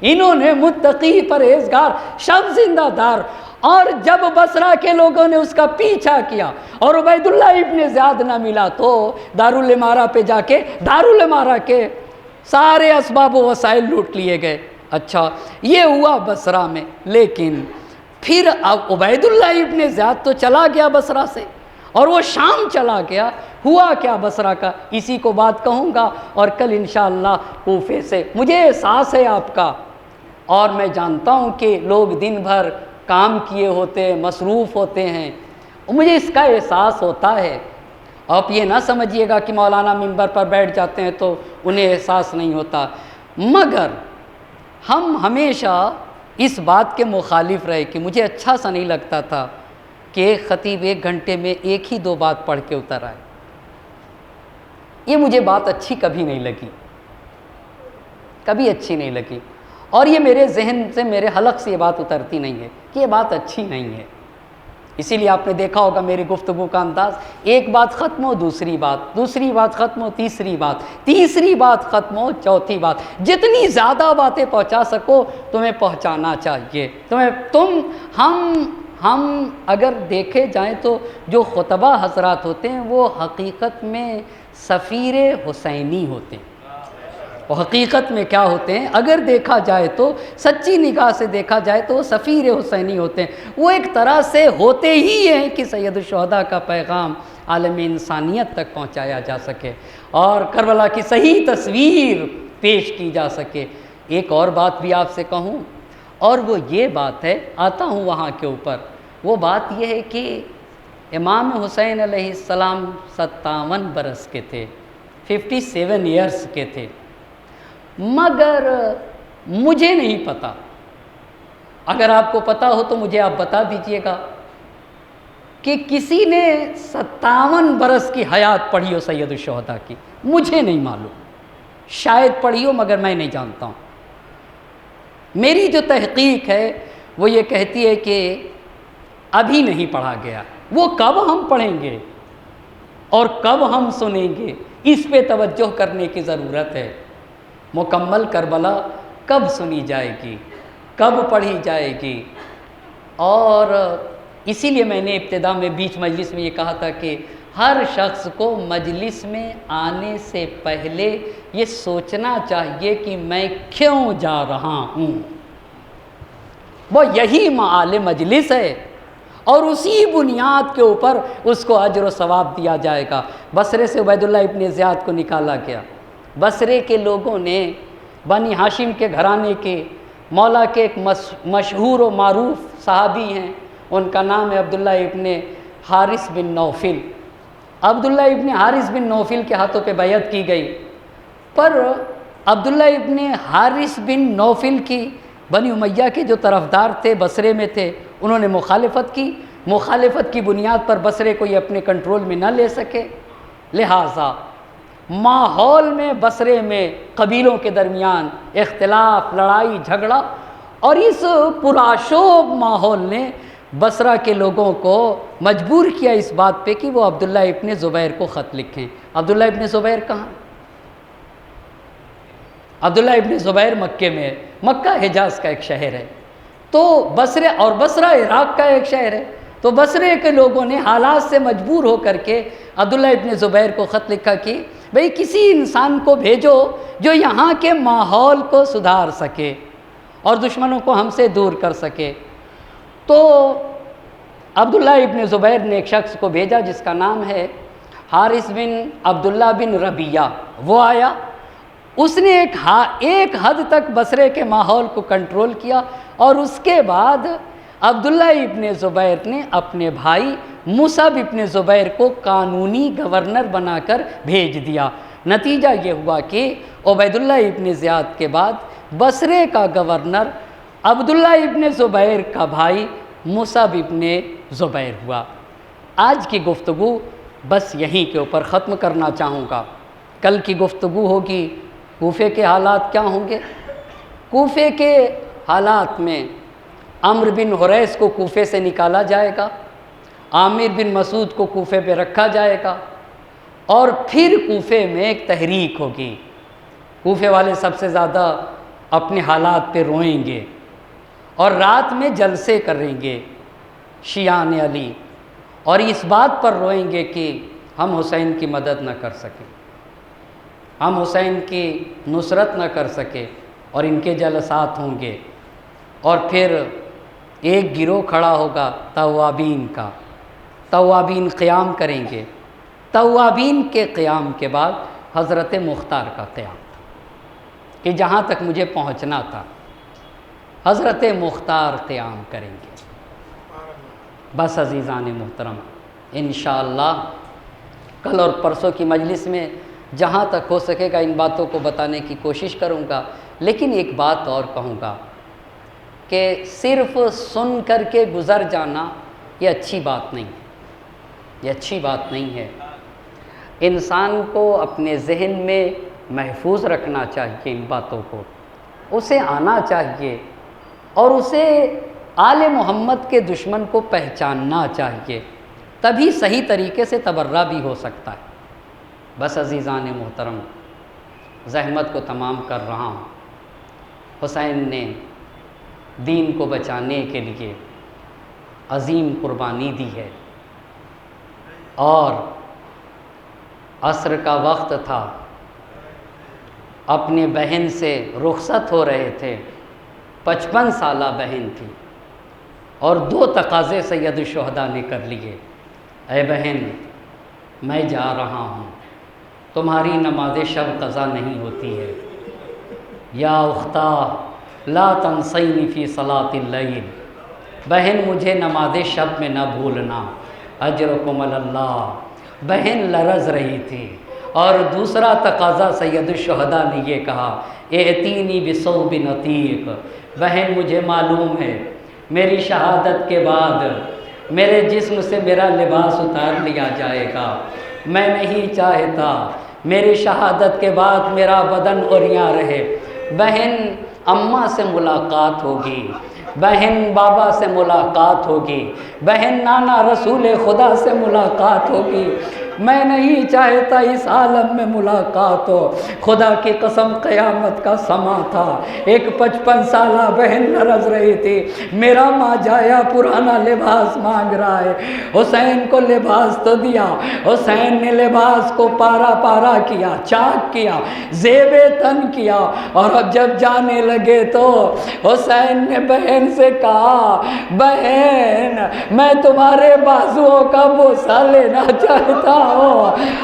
انہوں نے متقی، پرہیزگار، شب زندہ دار، اور جب بصرہ کے لوگوں نے اس کا پیچھا کیا اور عبید اللہ ابن زیاد نہ ملا تو دارالامارہ پہ جا کے دارالامارہ کے سارے اسباب و وسائل لوٹ لیے گئے۔ اچھا یہ ہوا بصرہ میں، لیکن پھر اب عبید اللہ ابن زیاد تو چلا گیا بصرہ سے اور وہ شام چلا گیا، ہوا کیا بصرہ کا، اسی کو بات کہوں گا، اور کل انشاءاللہ کوفے سے۔ مجھے احساس ہے آپ کا، اور میں جانتا ہوں کہ لوگ دن بھر کام کیے ہوتے ہیں، مصروف ہوتے ہیں، مجھے اس کا احساس ہوتا ہے۔ آپ یہ نہ سمجھیے گا کہ مولانا منبر پر بیٹھ جاتے ہیں تو انہیں احساس نہیں ہوتا، مگر ہم ہمیشہ اس بات کے مخالف رہے کہ مجھے اچھا سا نہیں لگتا تھا کہ ایک خطیب 1 گھنٹے میں 1 ہی 2 بات پڑھ کے اتر آئے، یہ مجھے بات اچھی کبھی نہیں لگی، کبھی اچھی نہیں لگی، اور یہ میرے ذہن سے، میرے حلق سے یہ بات اترتی نہیں ہے کہ یہ بات اچھی نہیں ہے۔ اسی لیے آپ نے دیکھا ہوگا میری گفتگو کا انداز، ایک بات ختم ہو دوسری بات، دوسری بات ختم ہو تیسری بات، تیسری بات ختم ہو چوتھی بات، جتنی زیادہ باتیں پہنچا سکو تمہیں پہنچانا چاہیے، ہم اگر دیکھے جائیں تو جو خطبہ حضرات ہوتے ہیں وہ حقیقت میں سفیر حسینی ہوتے ہیں، وہ حقیقت میں کیا ہوتے ہیں، اگر دیکھا جائے تو سچی نگاہ سے دیکھا جائے تو وہ سفیر حسینی ہوتے ہیں، وہ ایک طرح سے ہوتے ہی ہیں کہ سید الشہداء کا پیغام عالم انسانیت تک پہنچایا جا سکے اور کربلا کی صحیح تصویر پیش کی جا سکے۔ ایک اور بات بھی آپ سے کہوں، اور وہ یہ بات ہے، آتا ہوں وہاں کے اوپر، وہ بات یہ ہے کہ امام حسین علیہ السلام 57 برس کے تھے، 57 ایئرس کے تھے، مگر مجھے نہیں پتا، اگر آپ کو پتا ہو تو مجھے آپ بتا دیجئے گا کہ کسی نے 57 برس کی حیات پڑھی ہو سید الشہداء کی، مجھے نہیں معلوم، شاید پڑھی ہو مگر میں نہیں جانتا ہوں۔ میری جو تحقیق ہے وہ یہ کہتی ہے کہ ابھی نہیں پڑھا گیا، وہ کب ہم پڑھیں گے اور کب ہم سنیں گے، اس پہ توجہ کرنے کی ضرورت ہے۔ مکمل کربلا کب سنی جائے گی، کب پڑھی جائے گی، اور اسی لیے میں نے ابتدا میں بیچ مجلس میں یہ کہا تھا کہ ہر شخص کو مجلس میں آنے سے پہلے یہ سوچنا چاہیے کہ میں کیوں جا رہا ہوں، وہ یہی معال مجلس ہے، اور اسی بنیاد کے اوپر اس کو اجر و ثواب دیا جائے گا۔ بصرے سے عبید اللہ ابن زیاد کو نکالا گیا، بصرے کے لوگوں نے، بنی ہاشم کے گھرانے کے مولا کے ایک مشہور و معروف صحابی ہیں، ان کا نام ہے عبداللہ ابن حارث بن نوفل۔ عبداللہ ابن حارث بن نوفل کے ہاتھوں پہ بیعت کی گئی، پر عبداللہ ابن حارث بن نوفل کی بنی امیہ کے جو طرفدار تھے، بصرے میں تھے، انہوں نے مخالفت کی، مخالفت کی بنیاد پر بصرے کو یہ اپنے کنٹرول میں نہ لے سکے، لہٰذا ماحول میں بصرے میں قبیلوں کے درمیان اختلاف، لڑائی جھگڑا، اور اس پرآشوب ماحول نے بصرہ کے لوگوں کو مجبور کیا اس بات پہ کہ وہ عبداللہ ابن زبیر کو خط لکھیں۔ عبداللہ ابن زبیر کہاں؟ عبداللہ ابن زبیر مکے میں ہے، مکہ حجاز کا ایک شہر ہے، تو بصرے، اور بصرہ عراق کا ایک شہر ہے، تو بصرے کے لوگوں نے حالات سے مجبور ہو کر کے عبداللہ ابن زبیر کو خط لکھا کہ بھئی کسی انسان کو بھیجو جو یہاں کے ماحول کو سدھار سکے اور دشمنوں کو ہم سے دور کر سکے۔ تو عبداللہ ابن زبیر نے ایک شخص کو بھیجا جس کا نام ہے حارث بن عبداللہ بن ربیہ، وہ آیا، اس نے ایک حد تک بصرے کے ماحول کو کنٹرول کیا، اور اس کے بعد عبداللہ ابن زبیر نے اپنے بھائی مصعب ابن زبیر کو قانونی گورنر بنا کر بھیج دیا۔ نتیجہ یہ ہوا کہ عبید اللہ ابن زیاد کے بعد بصرے کا گورنر عبداللہ ابن زبیر کا بھائی مصعب ابن زبیر ہوا۔ آج کی گفتگو بس یہیں کے اوپر ختم کرنا چاہوں گا۔ کل کی گفتگو ہوگی کوفے کے حالات کیا ہوں گے۔ کوفے کے حالات میں عمرو بن حریث کو کوفے سے نکالا جائے گا، عامر بن مسعود کو کوفے پہ رکھا جائے گا، اور پھر کوفے میں ایک تحریک ہوگی۔ کوفے والے سب سے زیادہ اپنے حالات پہ روئیں گے اور رات میں جلسے کریں گے شیعان علی، اور اس بات پر روئیں گے کہ ہم حسین کی مدد نہ کر سکیں، ہم حسین کی نصرت نہ کر سکے، اور ان کے جلسات ہوں گے۔ اور پھر ایک گروہ کھڑا ہوگا توابین کا، توابین قیام کریں گے۔ توابین کے قیام کے بعد حضرت مختار کا قیام تھا کہ جہاں تک مجھے پہنچنا تھا، حضرت مختار قیام کریں گے۔ بس عزیزان محترم، انشاءاللہ کل اور پرسوں کی مجلس میں جہاں تک ہو سکے گا ان باتوں کو بتانے کی کوشش کروں گا، لیکن ایک بات اور کہوں گا کہ صرف سن کر کے گزر جانا یہ اچھی بات نہیں ہے، یہ اچھی بات نہیں ہے۔ انسان کو اپنے ذہن میں محفوظ رکھنا چاہیے ان باتوں کو، اسے آنا چاہیے، اور اسے آل محمد کے دشمن کو پہچاننا چاہیے، تبھی صحیح طریقے سے تبرہ بھی ہو سکتا ہے۔ بس عزیزان محترم، زحمت کو تمام کر رہا ہوں۔ حسین نے دین کو بچانے کے لیے عظیم قربانی دی ہے، اور عصر کا وقت تھا، اپنے بہن سے رخصت ہو رہے تھے، 55 سالہ بہن تھی، اور 2 تقاضے سید الشہداء نے کر لیے۔ اے بہن، میں جا رہا ہوں، تمہاری نماز شب قضا نہیں ہوتی ہے، یا اختہ لا تنسینی فی صلاۃ اللیل، بہن مجھے نماز شب میں نہ بھولنا، اجرکم علی اللہ۔ بہن لرز رہی تھی، اور دوسرا تقاضا سید الشہداء نے یہ کہا، ائتینی بثوب عتیق، بہن مجھے معلوم ہے میری شہادت کے بعد میرے جسم سے میرا لباس اتار لیا جائے گا، میں نہیں چاہتا میری شہادت کے بعد میرا بدن عریاں رہے۔ بہن اماں سے ملاقات ہوگی، بہن بابا سے ملاقات ہوگی، بہن نانا رسول خدا سے ملاقات ہوگی، میں نہیں چاہتا اس عالم میں ملاقات ہو۔ خدا کی قسم قیامت کا سما تھا، ایک 55 سالہ بہن لرز رہی تھی، میرا ماں جایا پرانا لباس مانگ رہا ہے، حسین کو لباس تو دیا، حسین نے لباس کو پارا پارا کیا، چاک کیا، زیب تن کیا، اور اب جب جانے لگے تو حسین نے بہن سے کہا، بہن میں تمہارے بازوؤں کا بوسہ لینا چاہتا ہوں۔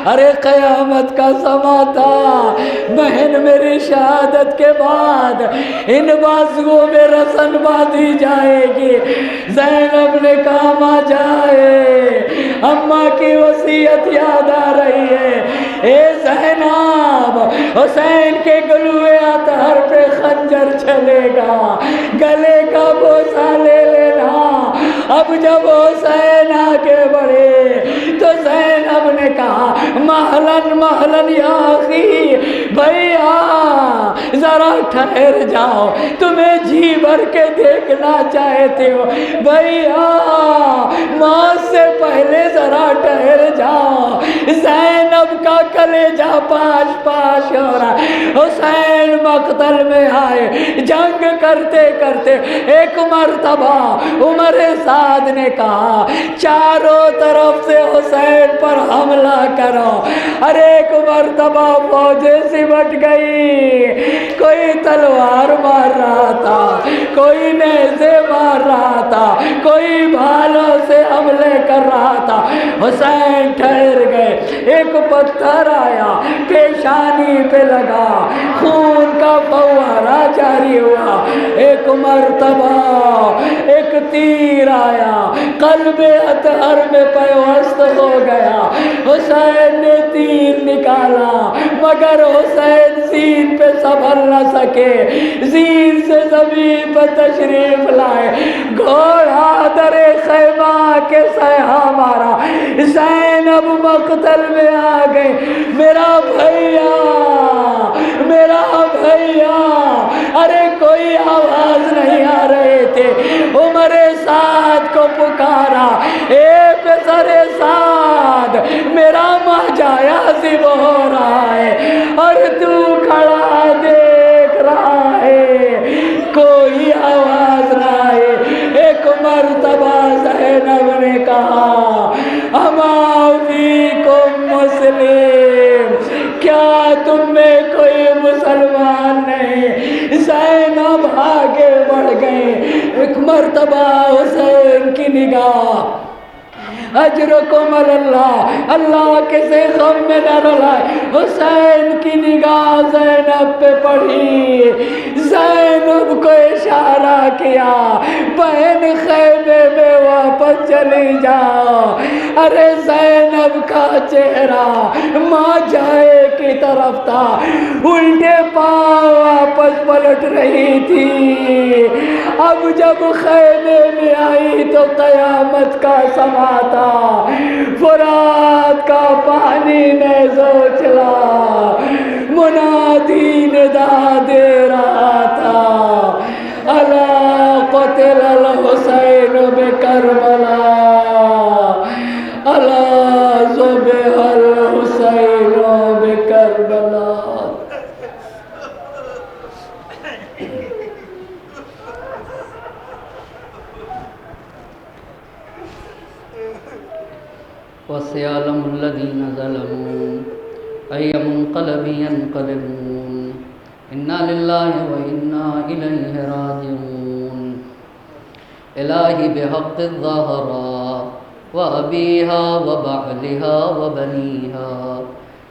ارے قیامت کا سما تھا، بہن میری شہادت کے بعد ان بازوؤں میں رسن باندھی جائے گی۔ زینب نے کہا ماں جائے، اماں کی وصیت یاد آ رہی ہے، اے زینب حسین کے گلوئے اطہر پہ خنجر چلے گا، گلے کا بوسہ لے لینا۔ اب جب حسین آگے بڑھے تو زینب نے کہا، مہلن مہلن یا اخی، بھیا ذرا ٹھہر جاؤ، تمہیں جی بھر کے دیکھنا چاہتے ہو، بھیا موت سے پہلے ذرا ٹھہر جاؤ۔ زینب کا کلیجہ پاش پاش ہو رہا، حسین مقتل میں آئے، جنگ کرتے کرتے ایک مرتبہ عمر سعد نے کہا، چاروں طرف سے حسین پر حملہ کرو۔ ہر ایک مرتبہ فوجیں سمٹ گئی، کوئی تلوار مار رہا تھا، کوئی نیزے مار رہا تھا، تھا، کوئی بھالوں سے حملے کر رہا تھا۔ حسین ٹھہر گئے، ایک پتھر آیا پیشانی پہ لگا، خون کا فوارہ جاری ہوا۔ ایک مرتبہ ایک تیر آیا، قلب اطہر میں پیوست ہو گیا۔ حسین نے تیر نکالا مگر حسین زین پہ سنبھل نہ سکے، زین سے زمین پر تشریف لائے، گھوڑا در خیمہ کے سیہا مارا، زینب مقتل میں آ گئے۔ میرا بھیا، میرا بھیا، ارے کوئی آواز نہیں آ رہے تھے۔ عمر سعد کو پکارا، اے پسر سعد، میرا ماجایا عذب ہو رہا ہے اور تو کھڑا دیکھ رہا ہے، کوئی آواز نہ آئے۔ ایک مرتبہ زینب نے کہا، اما فیکم مسلم، کیا تم میں کوئی مسلمان نہیں؟ زینب آگے بڑھ گئے۔ ایک مرتبہ حسین کی نگاہ، اجرکم اللہ، اللہ کسی غم میں نہ رلائے، حسین کی نگاہ زینب پہ پڑی۔ زینب کو اشارہ کیا، بہن خیمے میں واپس چلی جاؤ۔ ارے زینب کا چہرہ ماں جائے کی طرف تھا، الٹے پاؤں واپس پلٹ رہی تھی۔ اب جب خیمے میں آئی تو قیامت کا سما تھا، فرات کا پانی نیزو چلا، منادی ندا دے رہا تھا، الا قتل الحسین بکربلا، الا ذبح الحسین بکربلا۔ وَسَيَعْلَمُ الَّذِينَ ظَلَمُوا أَيَّ مُنقَلَبٍ يَنقَلِبُونَ إِنَّا لِلَّهِ وَإِنَّا إِلَيْهِ رَاجِعُونَ۔ الہی بحق الظہراء وأبيها وبعلها وبنيها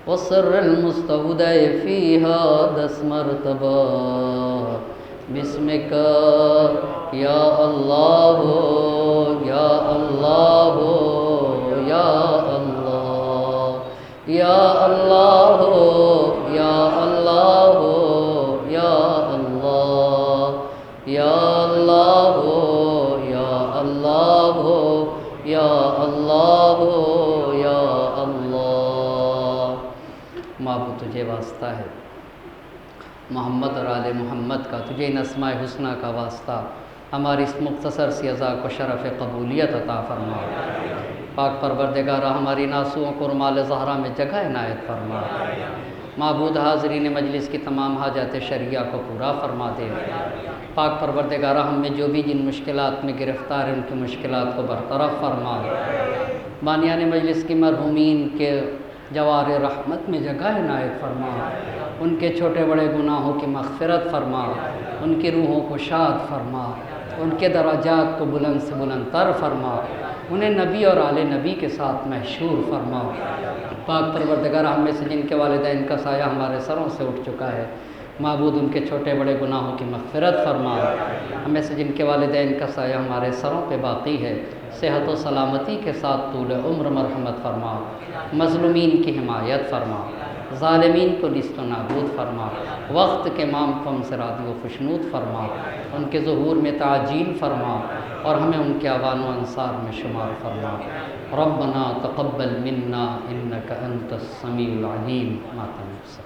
والسر المستودع فيها دس مرتبہ، بسمك یا اللہ یا اللہ یا اللہ یا اللہ یا اللہ یا اللہ یا اللہ یا اللہ یا اللہ یا اللہ۔ معبود تجھے واسطہ ہے، محمد اور آل محمد کا، تجھے ان اسماء حسنہ کا واسطہ، ہماری اس مختصر سی عزا کو شرف قبولیت عطا فرما۔ پاک پروردگارہ ہماری ناسوؤں کو رمال زہرا میں جگہ عنایت فرما۔ معبود حاضرین مجلس کی تمام حاجات شرعیہ کو پورا فرما دے۔ پاک پروردگارہ ہم میں جو بھی جن مشکلات میں گرفتار ہیں ان کی مشکلات کو برطرف فرما۔ بانیان مجلس کی مرحومین کے جوار رحمت میں جگہ عنایت فرما، ان کے چھوٹے بڑے گناہوں کی مغفرت فرما، ان کی روحوں کو شاد فرما، ان کے درجات کو بلند سے بلند تر فرما، انہیں نبی اور آل نبی کے ساتھ محشور فرما۔ پاک پروردگار ہم میں سے جن کے والدین کا سایہ ہمارے سروں سے اٹھ چکا ہے، معبود ان کے چھوٹے بڑے گناہوں کی مغفرت فرما۔ ہم میں سے جن کے والدین کا سایہ ہمارے سروں پہ باقی ہے، صحت و سلامتی کے ساتھ طول عمر مرحمت فرما، مظلومین کی حمایت فرما، ظالمین کو نیست و نابود فرما، وقت کے امام کو ہم سے راضی و خوشنود فرما، ان کے ظہور میں تعجیل فرما اور ہمیں ان کے اعوان و انصار میں شمار فرما۔ ربنا تقبل منا انک انت السمیع العلیم۔ ما تنفس